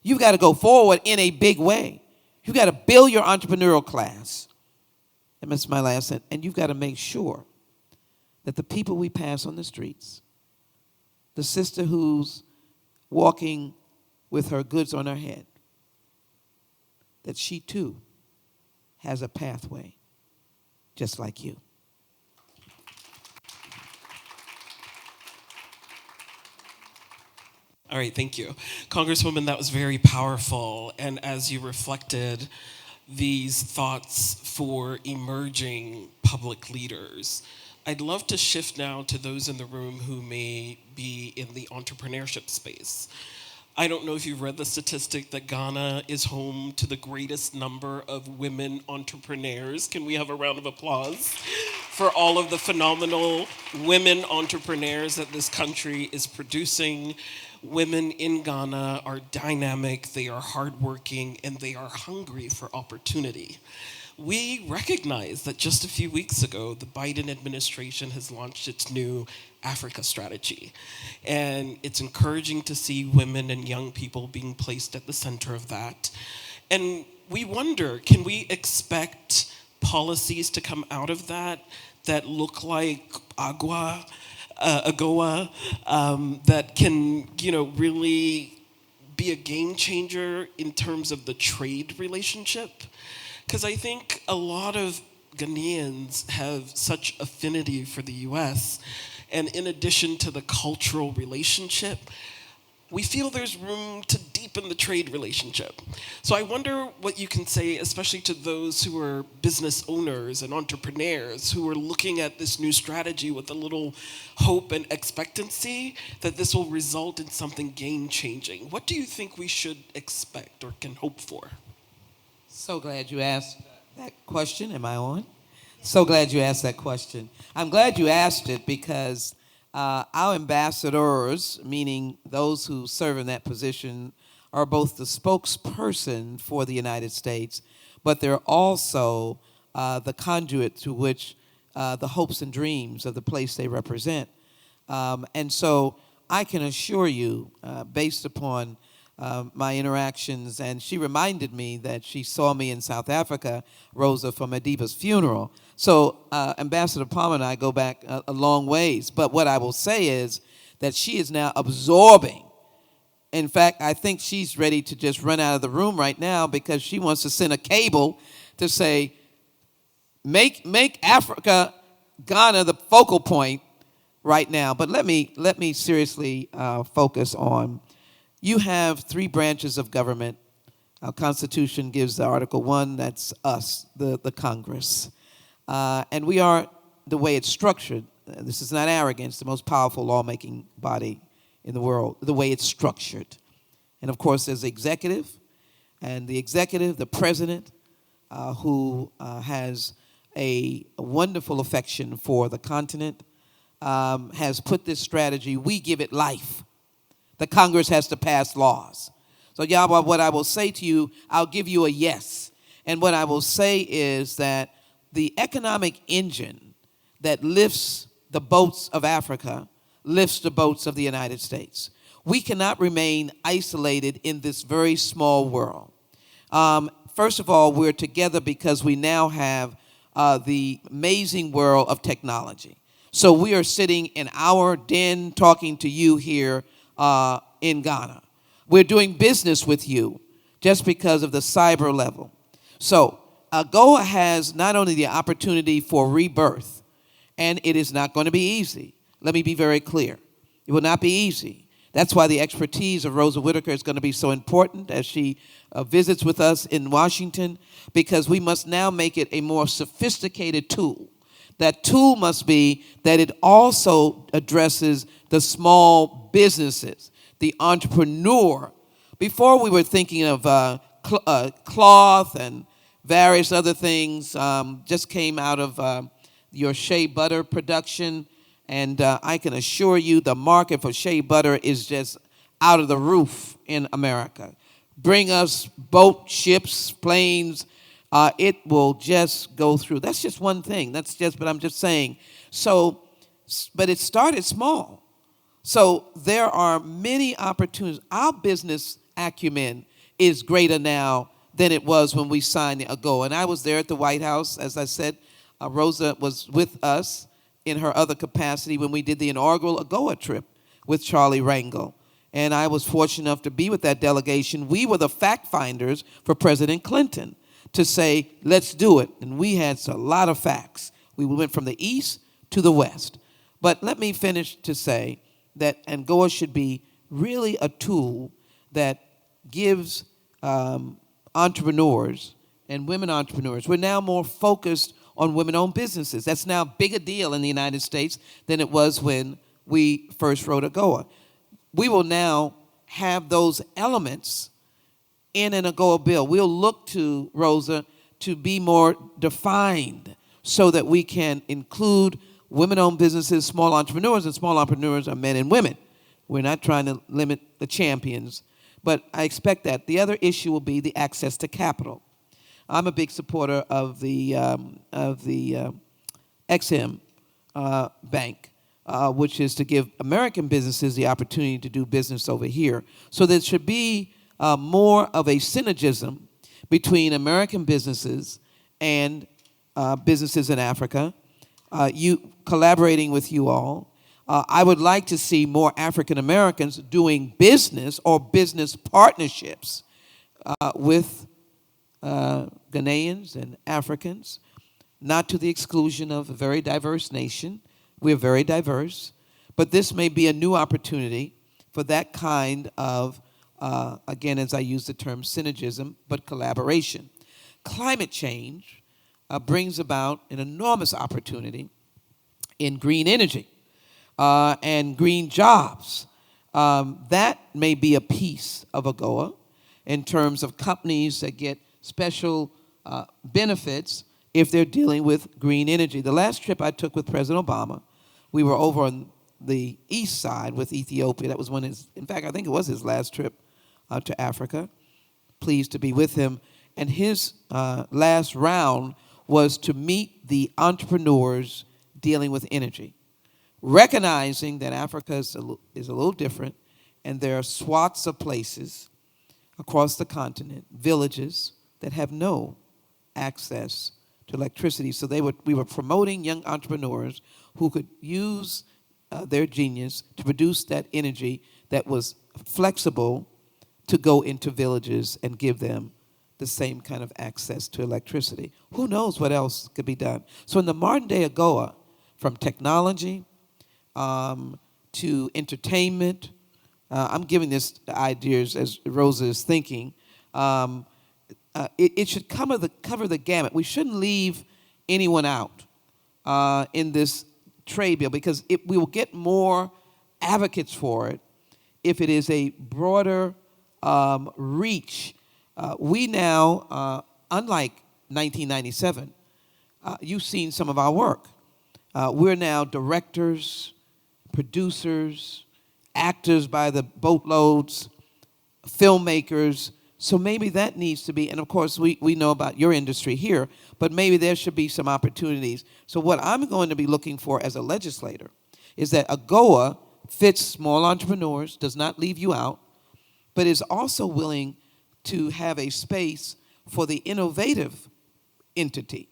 You've got to go forward in a big way. You've got to build your entrepreneurial class. And that's my last sentence. And you've got to make sure that the people we pass on the streets, the sister who's walking with her goods on her head, that she too has a pathway just like you. All right, thank you. Congresswoman, that was very powerful. And as you reflected these thoughts for emerging public leaders, I'd love to shift now to those in the room who may be in the entrepreneurship space. I don't know if you've read the statistic that Ghana is home to the greatest number of women entrepreneurs. Can we have a round of applause for all of the phenomenal women entrepreneurs that this country is producing? Women in Ghana are dynamic, they are hardworking, and they are hungry for opportunity. We recognize that just a few weeks ago, the Biden administration has launched its new Africa strategy. And it's encouraging to see women and young people being placed at the center of that. And we wonder, can we expect policies to come out of that that look like AGOA, that can, really be a game changer in terms of the trade relationship? Because I think a lot of Ghanaians have such affinity for the US, and in addition to the cultural relationship, we feel there's room to deepen the trade relationship. So I wonder what you can say, especially to those who are business owners and entrepreneurs who are looking at this new strategy with a little hope and expectancy that this will result in something game-changing. What do you think we should expect or can hope for? So glad you asked that question. Am I on? So glad you asked that question. I'm glad you asked it because our ambassadors, meaning those who serve in that position, are both the spokesperson for the United States, but they're also the conduit to which the hopes and dreams of the place they represent. And so I can assure you, based upon my interactions, and she reminded me that she saw me in South Africa, Rosa, for Madiba's funeral. So Ambassador Palmer and I go back a long ways. But what I will say is that she is now absorbing. In fact, I think she's ready to just run out of the room right now because she wants to send a cable to say, make Africa, Ghana, the focal point right now. But let me seriously focus on, you have three branches of government. Our Constitution gives the Article 1, that's us, the Congress. And we are, the way it's structured, this is not arrogance, the most powerful lawmaking body in the world, the way it's structured. And of course, there's the executive, and the executive, the president, who has a wonderful affection for the continent, has put this strategy. We give it life. The Congress has to pass laws. So Yahweh, what I will say to you, I'll give you a yes. And what I will say is that the economic engine that lifts the boats of Africa lifts the boats of the United States. We cannot remain isolated in this very small world. First of all, we're together because we now have the amazing world of technology. So we are sitting in our den talking to you here in Ghana. We're doing business with you just because of the cyber level. So AGOA has not only the opportunity for rebirth, and it is not going to be easy. Let me be very clear. It will not be easy. That's why the expertise of Rosa Whitaker is going to be so important as she visits with us in Washington, because we must now make it a more sophisticated tool. That tool must be that it also addresses the small businesses, the entrepreneur. Before we were thinking of cloth and various other things, just came out of your shea butter production. And I can assure you the market for shea butter is just out of the roof in America. Bring us boat, ships, planes. It will just go through. That's just one thing. But I'm just saying. So, but it started small. So there are many opportunities. Our business acumen is greater now than it was when we signed the AGOA. And I was there at the White House. As I said, Rosa was with us in her other capacity when we did the inaugural AGOA trip with Charlie Rangel. And I was fortunate enough to be with that delegation. We were the fact finders for President Clinton to say, let's do it. And we had a lot of facts. We went from the east to the west. But let me finish to say that AGOA should be really a tool that gives entrepreneurs and women entrepreneurs. We're now more focused on women-owned businesses. That's now a bigger deal in the United States than it was when we first wrote AGOA. We will now have those elements in an AGOA bill. We'll look to, Rosa, to be more defined so that we can include women-owned businesses, small entrepreneurs, and small entrepreneurs are men and women. We're not trying to limit the champions, but I expect that. The other issue will be the access to capital. I'm a big supporter of the Ex-Im Bank, which is to give American businesses the opportunity to do business over here. So there should be more of a synergism between American businesses and businesses in Africa, collaborating with you all. I would like to see more African Americans doing business or business partnerships with Ghanaians and Africans, not to the exclusion of a very diverse nation. We're very diverse, but this may be a new opportunity for that kind of, again, as I use the term synergism, but collaboration. Climate change brings about an enormous opportunity in green energy and green jobs. That may be a piece of AGOA in terms of companies that get special benefits if they're dealing with green energy. The last trip I took with President Obama, we were over on the east side with Ethiopia. That was in fact, I think it was his last trip to Africa. Pleased to be with him. And his last round was to meet the entrepreneurs dealing with energy, recognizing that Africa is a little different, and there are swaths of places across the continent, villages, that have no access to electricity. So we were promoting young entrepreneurs who could use their genius to produce that energy that was flexible to go into villages and give them the same kind of access to electricity. Who knows what else could be done? So in the modern day AGOA, from technology to entertainment, I'm giving this ideas as Rosa is thinking, it should cover the gamut. We shouldn't leave anyone out in this trade bill, because we will get more advocates for it if it is a broader reach. We now, unlike 1997, you've seen some of our work. We're now directors, producers, actors by the boatloads, filmmakers. So maybe that needs to be, and of course we know about your industry here, but maybe there should be some opportunities. So what I'm going to be looking for as a legislator is that AGOA fits small entrepreneurs, does not leave you out, but is also willing to have a space for the innovative entity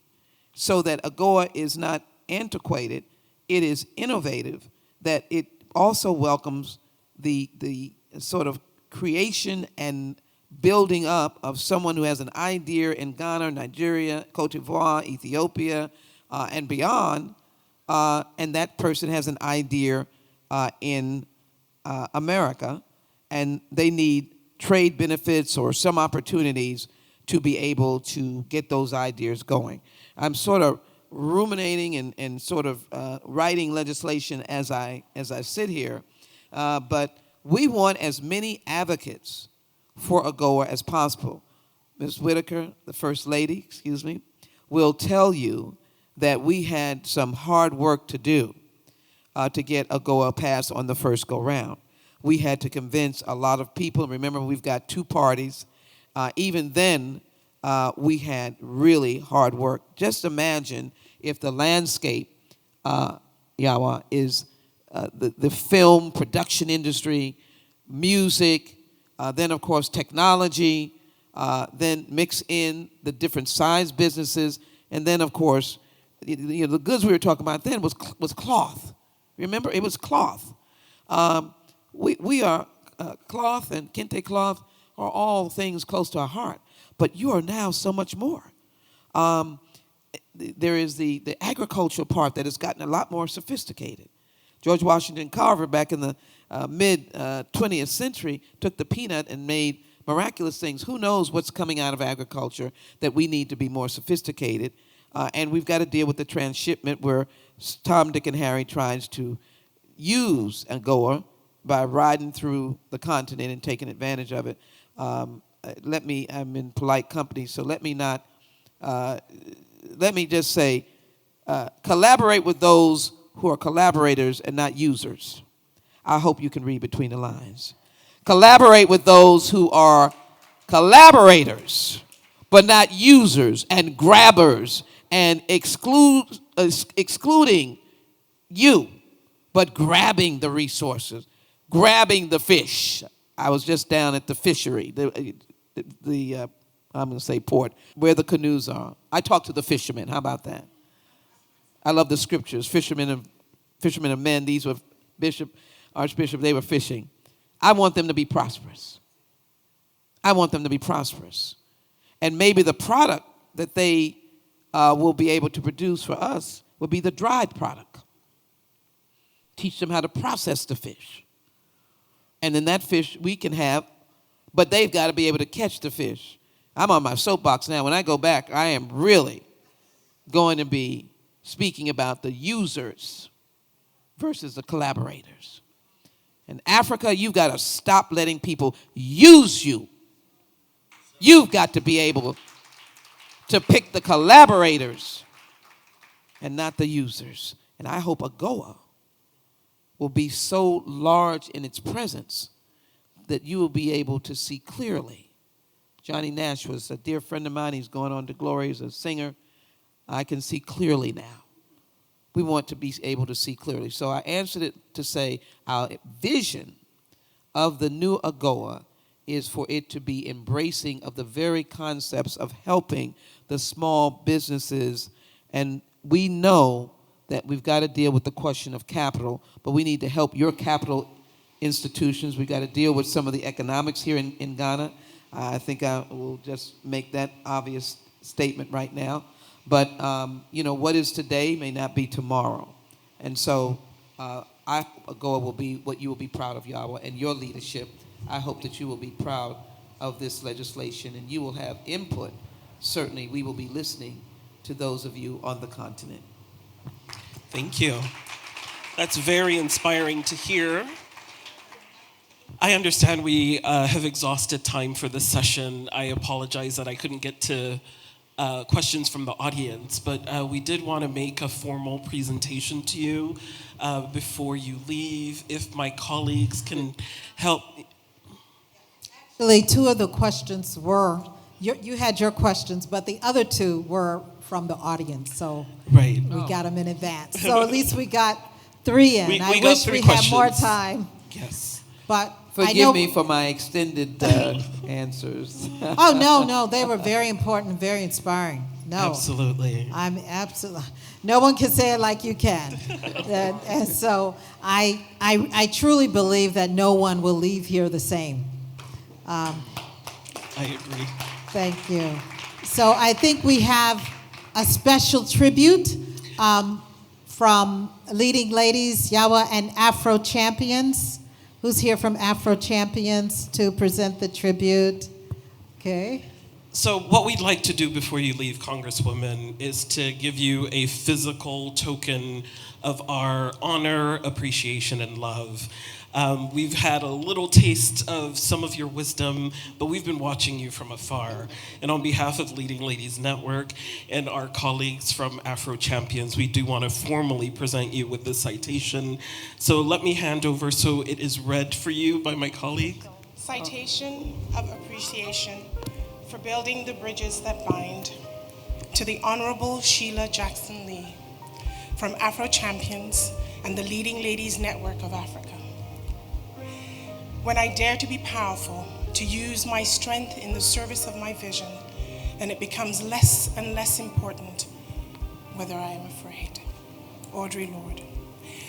so that AGOA is not antiquated, it is innovative, that it also welcomes the sort of creation and building up of someone who has an idea in Ghana, Nigeria, Cote d'Ivoire, Ethiopia, and beyond, and that person has an idea in America, and they need trade benefits or some opportunities to be able to get those ideas going. I'm sort of ruminating and sort of writing legislation as I sit here, but we want as many advocates for AGOA as possible. Ms. Whitaker, the First Lady, will tell you that we had some hard work to do to get AGOA passed on the first go-round. We had to convince a lot of people. Remember, we've got two parties. Even then, we had really hard work. Just imagine if the landscape, Yawa, is the film production industry, music, then, of course, technology, then mix in the different size businesses, and then, of course, the goods we were talking about then was cloth. Remember, it was cloth. We are cloth and kente cloth are all things close to our heart, but you are now so much more. There is the agricultural part that has gotten a lot more sophisticated. George Washington Carver, back in the mid-20th century, took the peanut and made miraculous things. Who knows what's coming out of agriculture that we need to be more sophisticated? And we've got to deal with the transshipment where Tom, Dick, and Harry tries to use AGOA by riding through the continent and taking advantage of it. I'm in polite company, so let me just say, collaborate with those who are collaborators and not users. I hope you can read between the lines. Collaborate with those who are collaborators, but not users and grabbers and excluding you, but grabbing the resources, grabbing the fish. I was just down at the fishery, I'm going to say port, where the canoes are. I talked to the fishermen. How about that? I love the scriptures. Fishermen of men. These were Archbishop. They were fishing. I want them to be prosperous. And maybe the product that they will be able to produce for us will be the dried product. Teach them how to process the fish. And then that fish we can have, but they've got to be able to catch the fish. I'm on my soapbox now. When I go back, I am really going to be speaking about the users versus the collaborators. In Africa, you've got to stop letting people use you. You've got to be able to pick the collaborators and not the users. And I hope AGOA will be so large in its presence that you will be able to see clearly. Johnny Nash was a dear friend of mine. He's going on to glory as a singer. I can see clearly now. We want to be able to see clearly. So I answered it to say our vision of the new AGOA is for it to be embracing of the very concepts of helping the small businesses. And we know that we've got to deal with the question of capital, but we need to help your capital institutions. We've got to deal with some of the economics here in Ghana. I think I will just make that obvious statement right now. But, what is today may not be tomorrow. And so AGOA will be what you will be proud of, Yahweh, and your leadership. I hope that you will be proud of this legislation and you will have input. Certainly, we will be listening to those of you on the continent. Thank you. That's very inspiring to hear. I understand we have exhausted time for this session. I apologize that I couldn't get to questions from the audience, but we did want to make a formal presentation to you before you leave. If my colleagues can help. Really, two of the questions were, you had your questions, but the other two were from the audience, so Right. we got them in advance. So at least we got three in. We I got wish three we had more questions. time, Yes. but I Forgive know. me for my extended answers. Oh, no, they were very important and very inspiring. No. Absolutely. I'm absolutely, no one can say it like you can. And so I truly believe that no one will leave here the same. I agree. Thank you. So I think we have a special tribute from Leading Ladies, Yawa and Afro Champions. Who's here from Afro Champions to present the tribute? Okay. So what we'd like to do before you leave, Congresswoman, is to give you a physical token of our honor, appreciation, and love. We've had a little taste of some of your wisdom, but we've been watching you from afar. And on behalf of Leading Ladies Network and our colleagues from Afro Champions, we do want to formally present you with this citation. So let me hand over so it is read for you by my colleague. Citation of appreciation for building the bridges that bind, to the Honorable Sheila Jackson Lee, from Afro Champions and the Leading Ladies Network of Africa. When I dare to be powerful, to use my strength in the service of my vision, then it becomes less and less important whether I am afraid. Audre Lorde.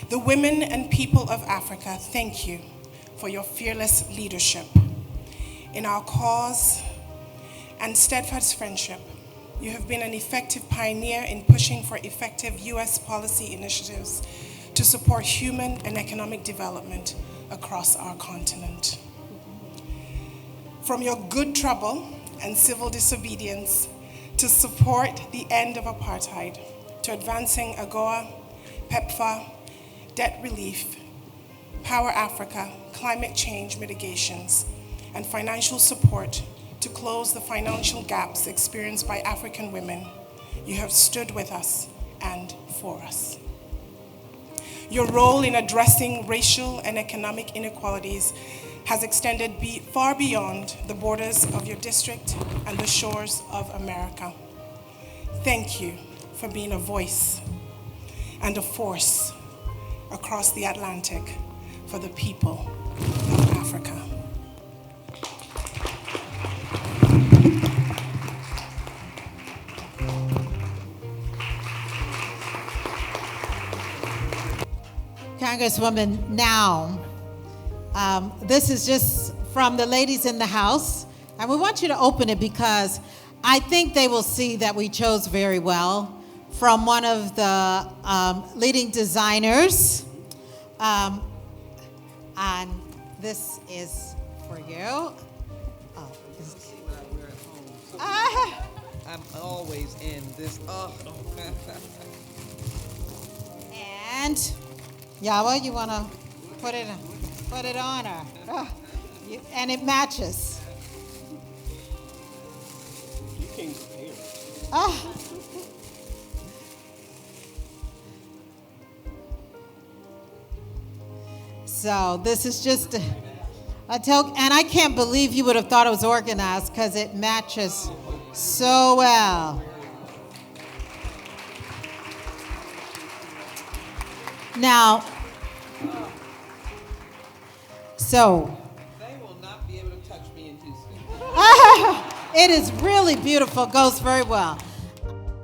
The women and people of Africa, thank you for your fearless leadership in our cause and steadfast friendship. You have been an effective pioneer in pushing for effective U.S. policy initiatives to support human and economic development across our continent. From your good trouble and civil disobedience to support the end of apartheid, to advancing AGOA, PEPFAR, debt relief, Power Africa, climate change mitigations, and financial support to close the financial gaps experienced by African women, you have stood with us and for us. Your role in addressing racial and economic inequalities has extended far beyond the borders of your district and the shores of America. Thank you for being a voice and a force across the Atlantic for the people of Africa. Congresswoman, now, this is just from the ladies in the house, and we want you to open it because I think they will see that we chose very well from one of the leading designers, and this is for you. Oh, See what I wear at home. I'm always in this. Oh. And Yawa, you want to put it on her, and it matches. You came prepared. So this is just a token, and I can't believe you would have thought it was organized because it matches so well. Now, so They will not be able to touch me in Houston. it is really beautiful, goes very well.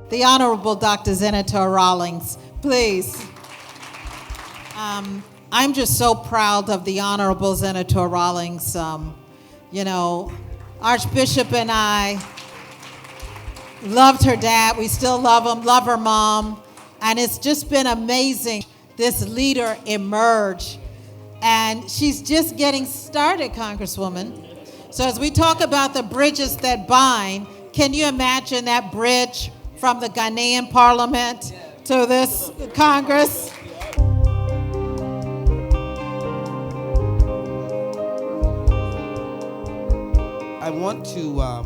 The Honorable Dr. Senator Rawlings, please. I'm just so proud of the Honorable Senator Rawlings. Archbishop and I loved her dad. We still love him, love her mom. And it's just been amazing. This leader emerge, and she's just getting started, Congresswoman. So as we talk about the bridges that bind, can you imagine that bridge from the Ghanaian Parliament to this Congress? I want to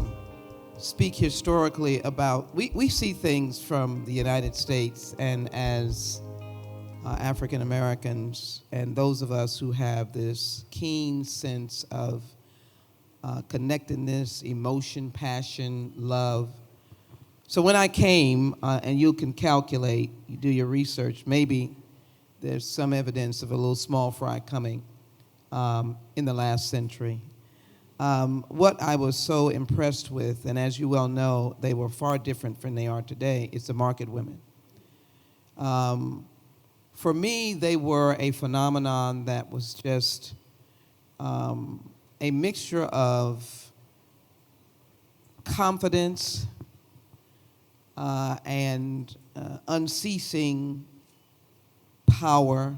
speak historically about, we see things from the United States, and as African Americans and those of us who have this keen sense of connectedness, emotion, passion, love. So when I came, and you can calculate, you do your research, maybe there's some evidence of a little small fry coming in the last century. What I was so impressed with, and as you well know, they were far different from they are today, is the market women. For me, they were a phenomenon that was just a mixture of confidence and unceasing power,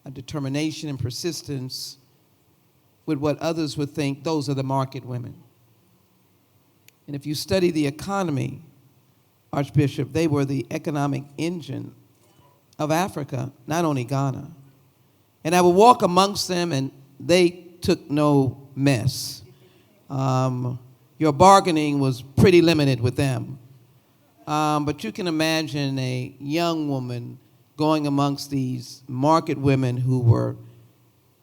a determination and persistence with what others would think those are the market women. And if you study the economy, Archbishop, they were the economic engine of Africa, not only Ghana. And I would walk amongst them, and they took no mess. Your bargaining was pretty limited with them. But you can imagine a young woman going amongst these market women who were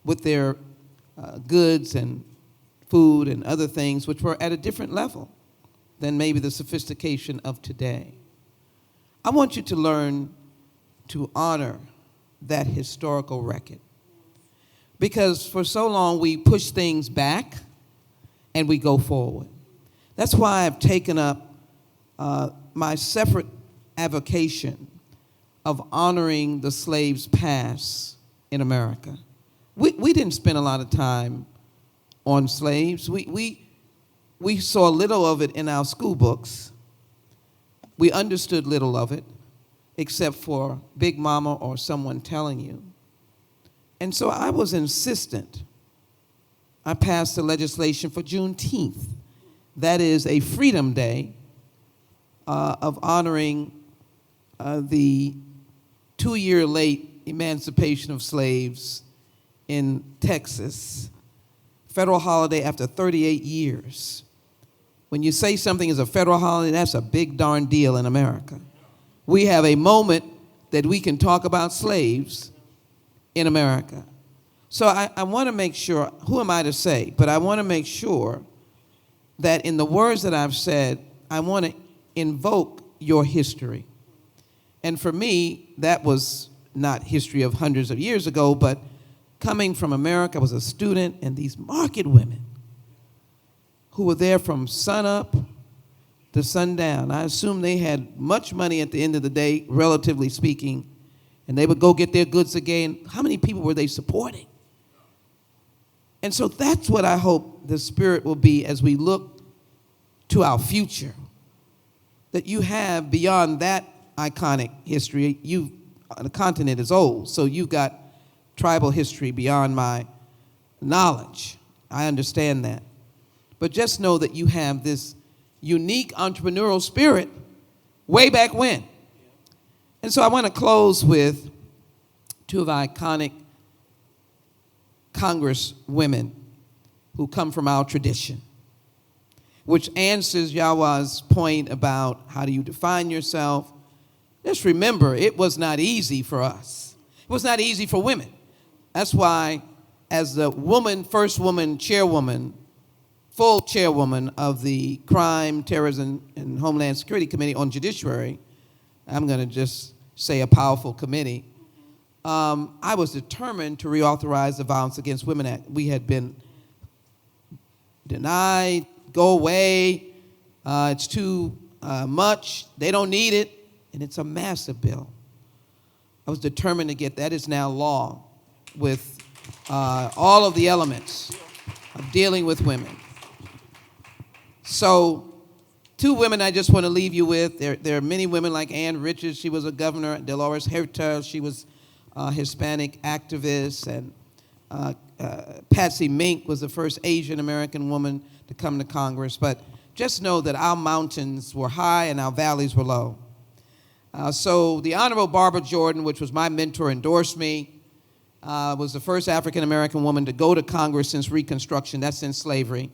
with their goods and food and other things which were at a different level than maybe the sophistication of today. I want you to learn to honor that historical record, because for so long we push things back and we go forward. That's why I've taken up my separate avocation of honoring the slaves past in America. We didn't spend a lot of time on slaves. We saw little of it in our school books. We understood little of it, except for Big Mama or someone telling you. And so I was insistent. I passed the legislation for Juneteenth. That is a Freedom Day of honoring the 2-year late emancipation of slaves in Texas. Federal holiday after 38 years. When you say something is a federal holiday, that's a big darn deal in America. We have a moment that we can talk about slaves in America. So I want to make sure, who am I to say, but I want to make sure that in the words that I've said, I want to invoke your history. And for me, that was not history of hundreds of years ago, but coming from America, I was a student, and these market women who were there from sunup to sundown. I assume they had much money at the end of the day, relatively speaking, and they would go get their goods again. How many people were they supporting? And so that's what I hope the spirit will be as we look to our future, that you have beyond that iconic history. The continent is old, so you've got tribal history beyond my knowledge. I understand that. But just know that you have this unique entrepreneurial spirit way back when. And so I want to close with two of our iconic Congress women who come from our tradition, which answers Yawa's point about how do you define yourself. Just remember, it was not easy for us. It was not easy for women. That's why, as the first woman chairwoman, full chairwoman of the Crime, Terrorism, and Homeland Security Committee on Judiciary, I'm going to just say a powerful committee, I was determined to reauthorize the Violence Against Women Act. We had been denied, go away, it's too much, they don't need it, and it's a massive bill. I was determined to get that. Is now law with all of the elements of dealing with women. So, two women I just want to leave you with. There are many women like Ann Richards. She was a governor. Dolores Huerta, she was a Hispanic activist. And Patsy Mink was the first Asian American woman to come to Congress. But just know that our mountains were high and our valleys were low. So the Honorable Barbara Jordan, which was my mentor, endorsed me, was the first African American woman to go to Congress since Reconstruction. That's since slavery.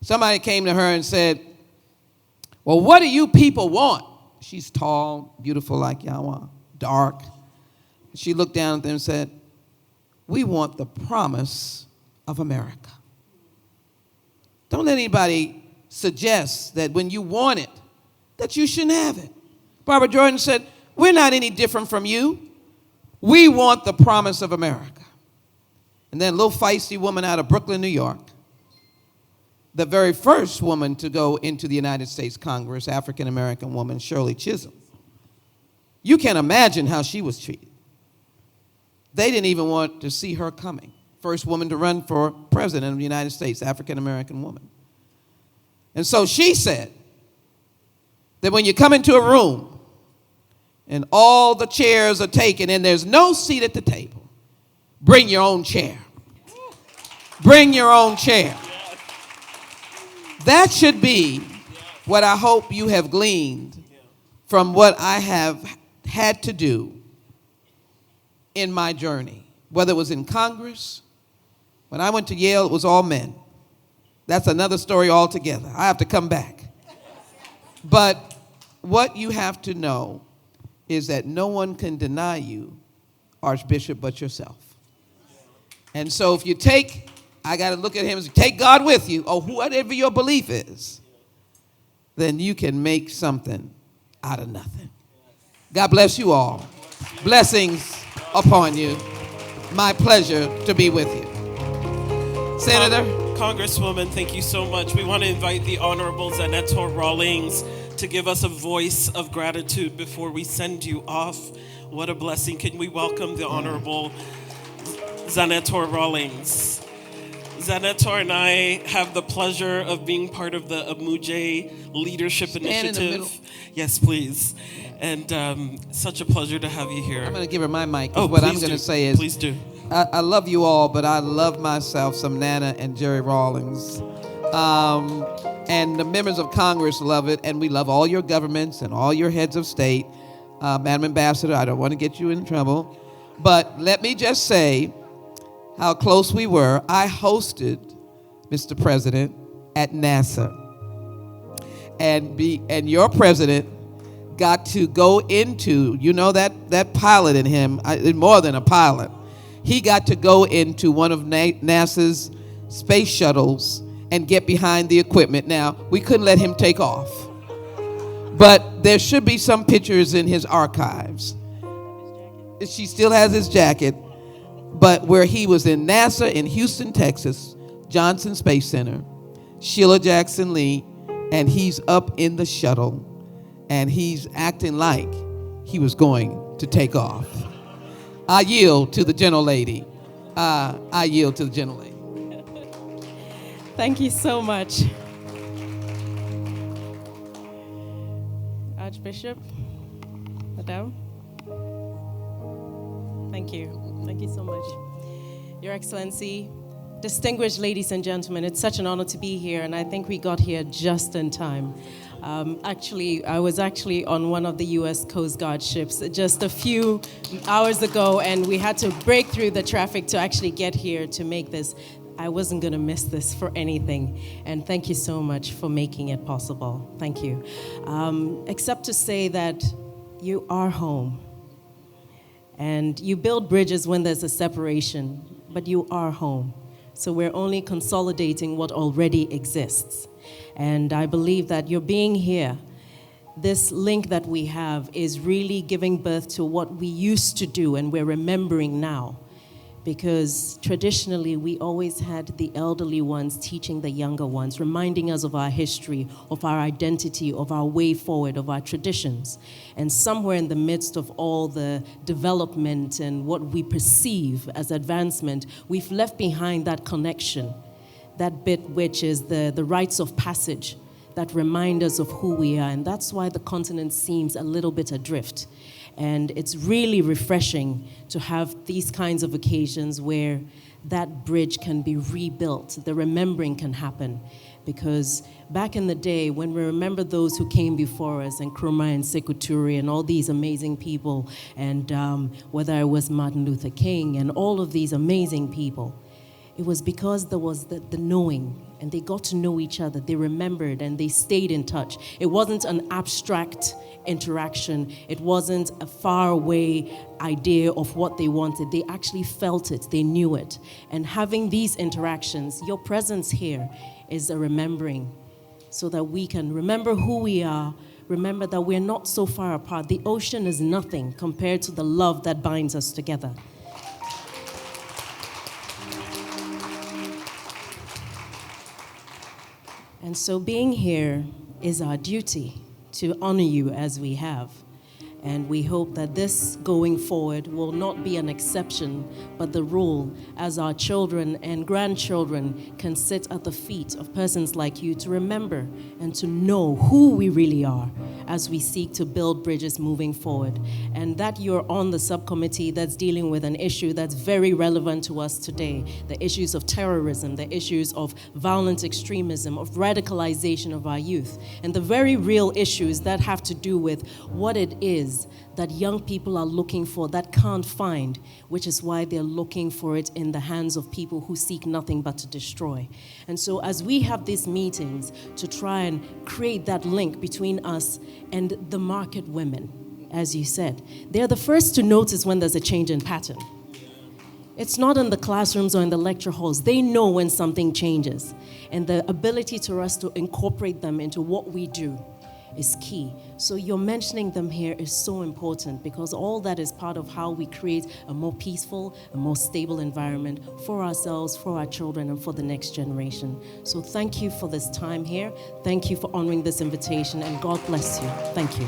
Somebody came to her and said, well, what do you people want? She's tall, beautiful like Yawa, dark. She looked down at them and said, we want the promise of America. Don't let anybody suggest that when you want it, that you shouldn't have it. Barbara Jordan said, we're not any different from you. We want the promise of America. And then a little feisty woman out of Brooklyn, New York, the very first woman to go into the United States Congress, African-American woman, Shirley Chisholm. You can imagine how she was treated. They didn't even want to see her coming. First woman to run for president of the United States, African-American woman. And so she said that when you come into a room and all the chairs are taken and there's no seat at the table, bring your own chair. Bring your own chair. That should be what I hope you have gleaned from what I have had to do in my journey, whether it was in Congress. When I went to Yale, it was all men. That's another story altogether. I have to come back. But what you have to know is that no one can deny you, Archbishop, but yourself. And so if you take, I got to look at him as take God with you, or whatever your belief is, then you can make something out of nothing. God bless you all. Blessings upon you. My pleasure to be with you. Senator? Congresswoman, thank you so much. We want to invite the Honorable Zanetor Rawlings to give us a voice of gratitude before we send you off. What a blessing. Can we welcome the Honorable Zanetor Rawlings? Zanetor and I have the pleasure of being part of the Amuje Leadership Stand Initiative. in the middle. Yes, please. And such a pleasure to have you here. I'm going to give her my mic. Oh, what I'm please going to do. say is, Please do. I love you all, but I love myself some Nana and Jerry Rawlings. And the members of Congress love it, and we love all your governments and all your heads of state. Madam Ambassador, I don't want to get you in trouble, but let me just say how close we were. I hosted, Mr. President, at NASA. And your president got to go into, you know, that pilot in him, more than a pilot. He got to go into one of NASA's space shuttles and get behind the equipment. Now, we couldn't let him take off, but there should be some pictures in his archives. She still has his jacket, but where he was in NASA in Houston, Texas, Johnson Space Center, Sheila Jackson Lee, and he's up in the shuttle, and he's acting like he was going to take off. I yield to the gentle lady. I yield to the gentle lady. Thank you so much. Archbishop, Madam. Thank you. Thank you so much. Your Excellency, distinguished ladies and gentlemen, it's such an honor to be here, and I think we got here just in time. I was actually on one of the U.S. Coast Guard ships just a few hours ago, and we had to break through the traffic to actually get here to make this. I wasn't going to miss this for anything, and thank you so much for making it possible. Thank you. Except to say that you are home, and you build bridges when there's a separation, but you are home. So we're only consolidating what already exists. And I believe that your being here, this link that we have, is really giving birth to what we used to do and we're remembering now. Because traditionally, we always had the elderly ones teaching the younger ones, reminding us of our history, of our identity, of our way forward, of our traditions. And somewhere in the midst of all the development and what we perceive as advancement, we've left behind that connection, that bit which is the rites of passage that remind us of who we are. And that's why the continent seems a little bit adrift. And it's really refreshing to have these kinds of occasions where that bridge can be rebuilt, the remembering can happen. Because back in the day, when we remember those who came before us, and Nkrumah and Sekou Touré and all these amazing people, and whether it was Martin Luther King and all of these amazing people, it was because there was the knowing and they got to know each other. They remembered and they stayed in touch. It wasn't an abstract interaction. It wasn't a faraway idea of what they wanted. They actually felt it. They knew it. And having these interactions, your presence here is a remembering, so that we can remember who we are, remember that we're not so far apart. The ocean is nothing compared to the love that binds us together. And so being here is our duty to honor you as we have. And we hope that this going forward will not be an exception, but the rule, as our children and grandchildren can sit at the feet of persons like you to remember and to know who we really are as we seek to build bridges moving forward. And that you're on the subcommittee that's dealing with an issue that's very relevant to us today, the issues of terrorism, the issues of violent extremism, of radicalization of our youth, and the very real issues that have to do with what it is that young people are looking for that can't find, which is why they're looking for it in the hands of people who seek nothing but to destroy. And so as we have these meetings to try and create that link between us and the market women, as you said, they're the first to notice when there's a change in pattern. It's not in the classrooms or in the lecture halls. They know when something changes. And the ability to us to incorporate them into what we do is key. So you're mentioning them here is so important, because all that is part of how we create a more peaceful, a more stable environment for ourselves, for our children, and for the next generation. So thank you for this time here. Thank you for honoring this invitation, and God bless you. Thank you.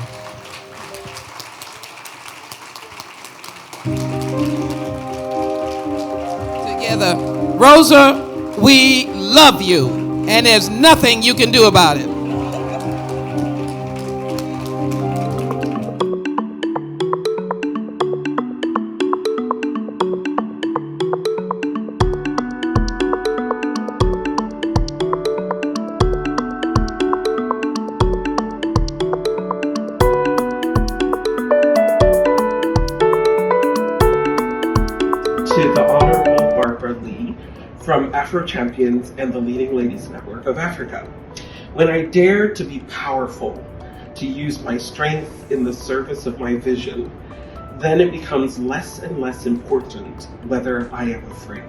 Together, Rosa, we love you, and there's nothing you can do about it. From Afro Champions and the Leading Ladies Network of Africa. When I dare to be powerful, to use my strength in the service of my vision, then it becomes less and less important whether I am afraid.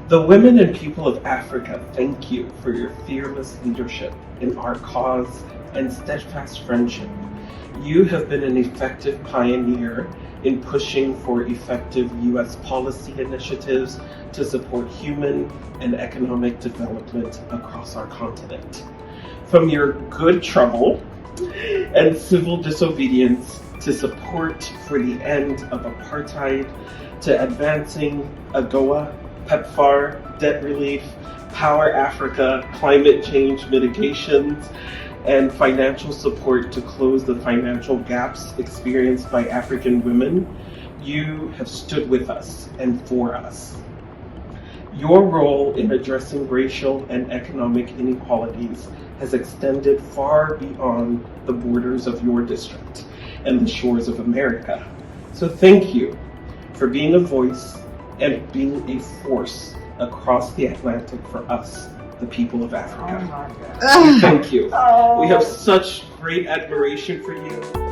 The women and people of Africa thank you for your fearless leadership in our cause and steadfast friendship. You have been an effective pioneer in pushing for effective U.S. policy initiatives to support human and economic development across our continent. From your good trouble and civil disobedience to support for the end of apartheid, to advancing AGOA, PEPFAR, debt relief, Power Africa, climate change mitigations, and financial support to close the financial gaps experienced by African women, you have stood with us and for us. Your role in addressing racial and economic inequalities has extended far beyond the borders of your district and the shores of America. So thank you for being a voice and being a force across the Atlantic for us, the people of Africa. Thank you. We have such great admiration for you.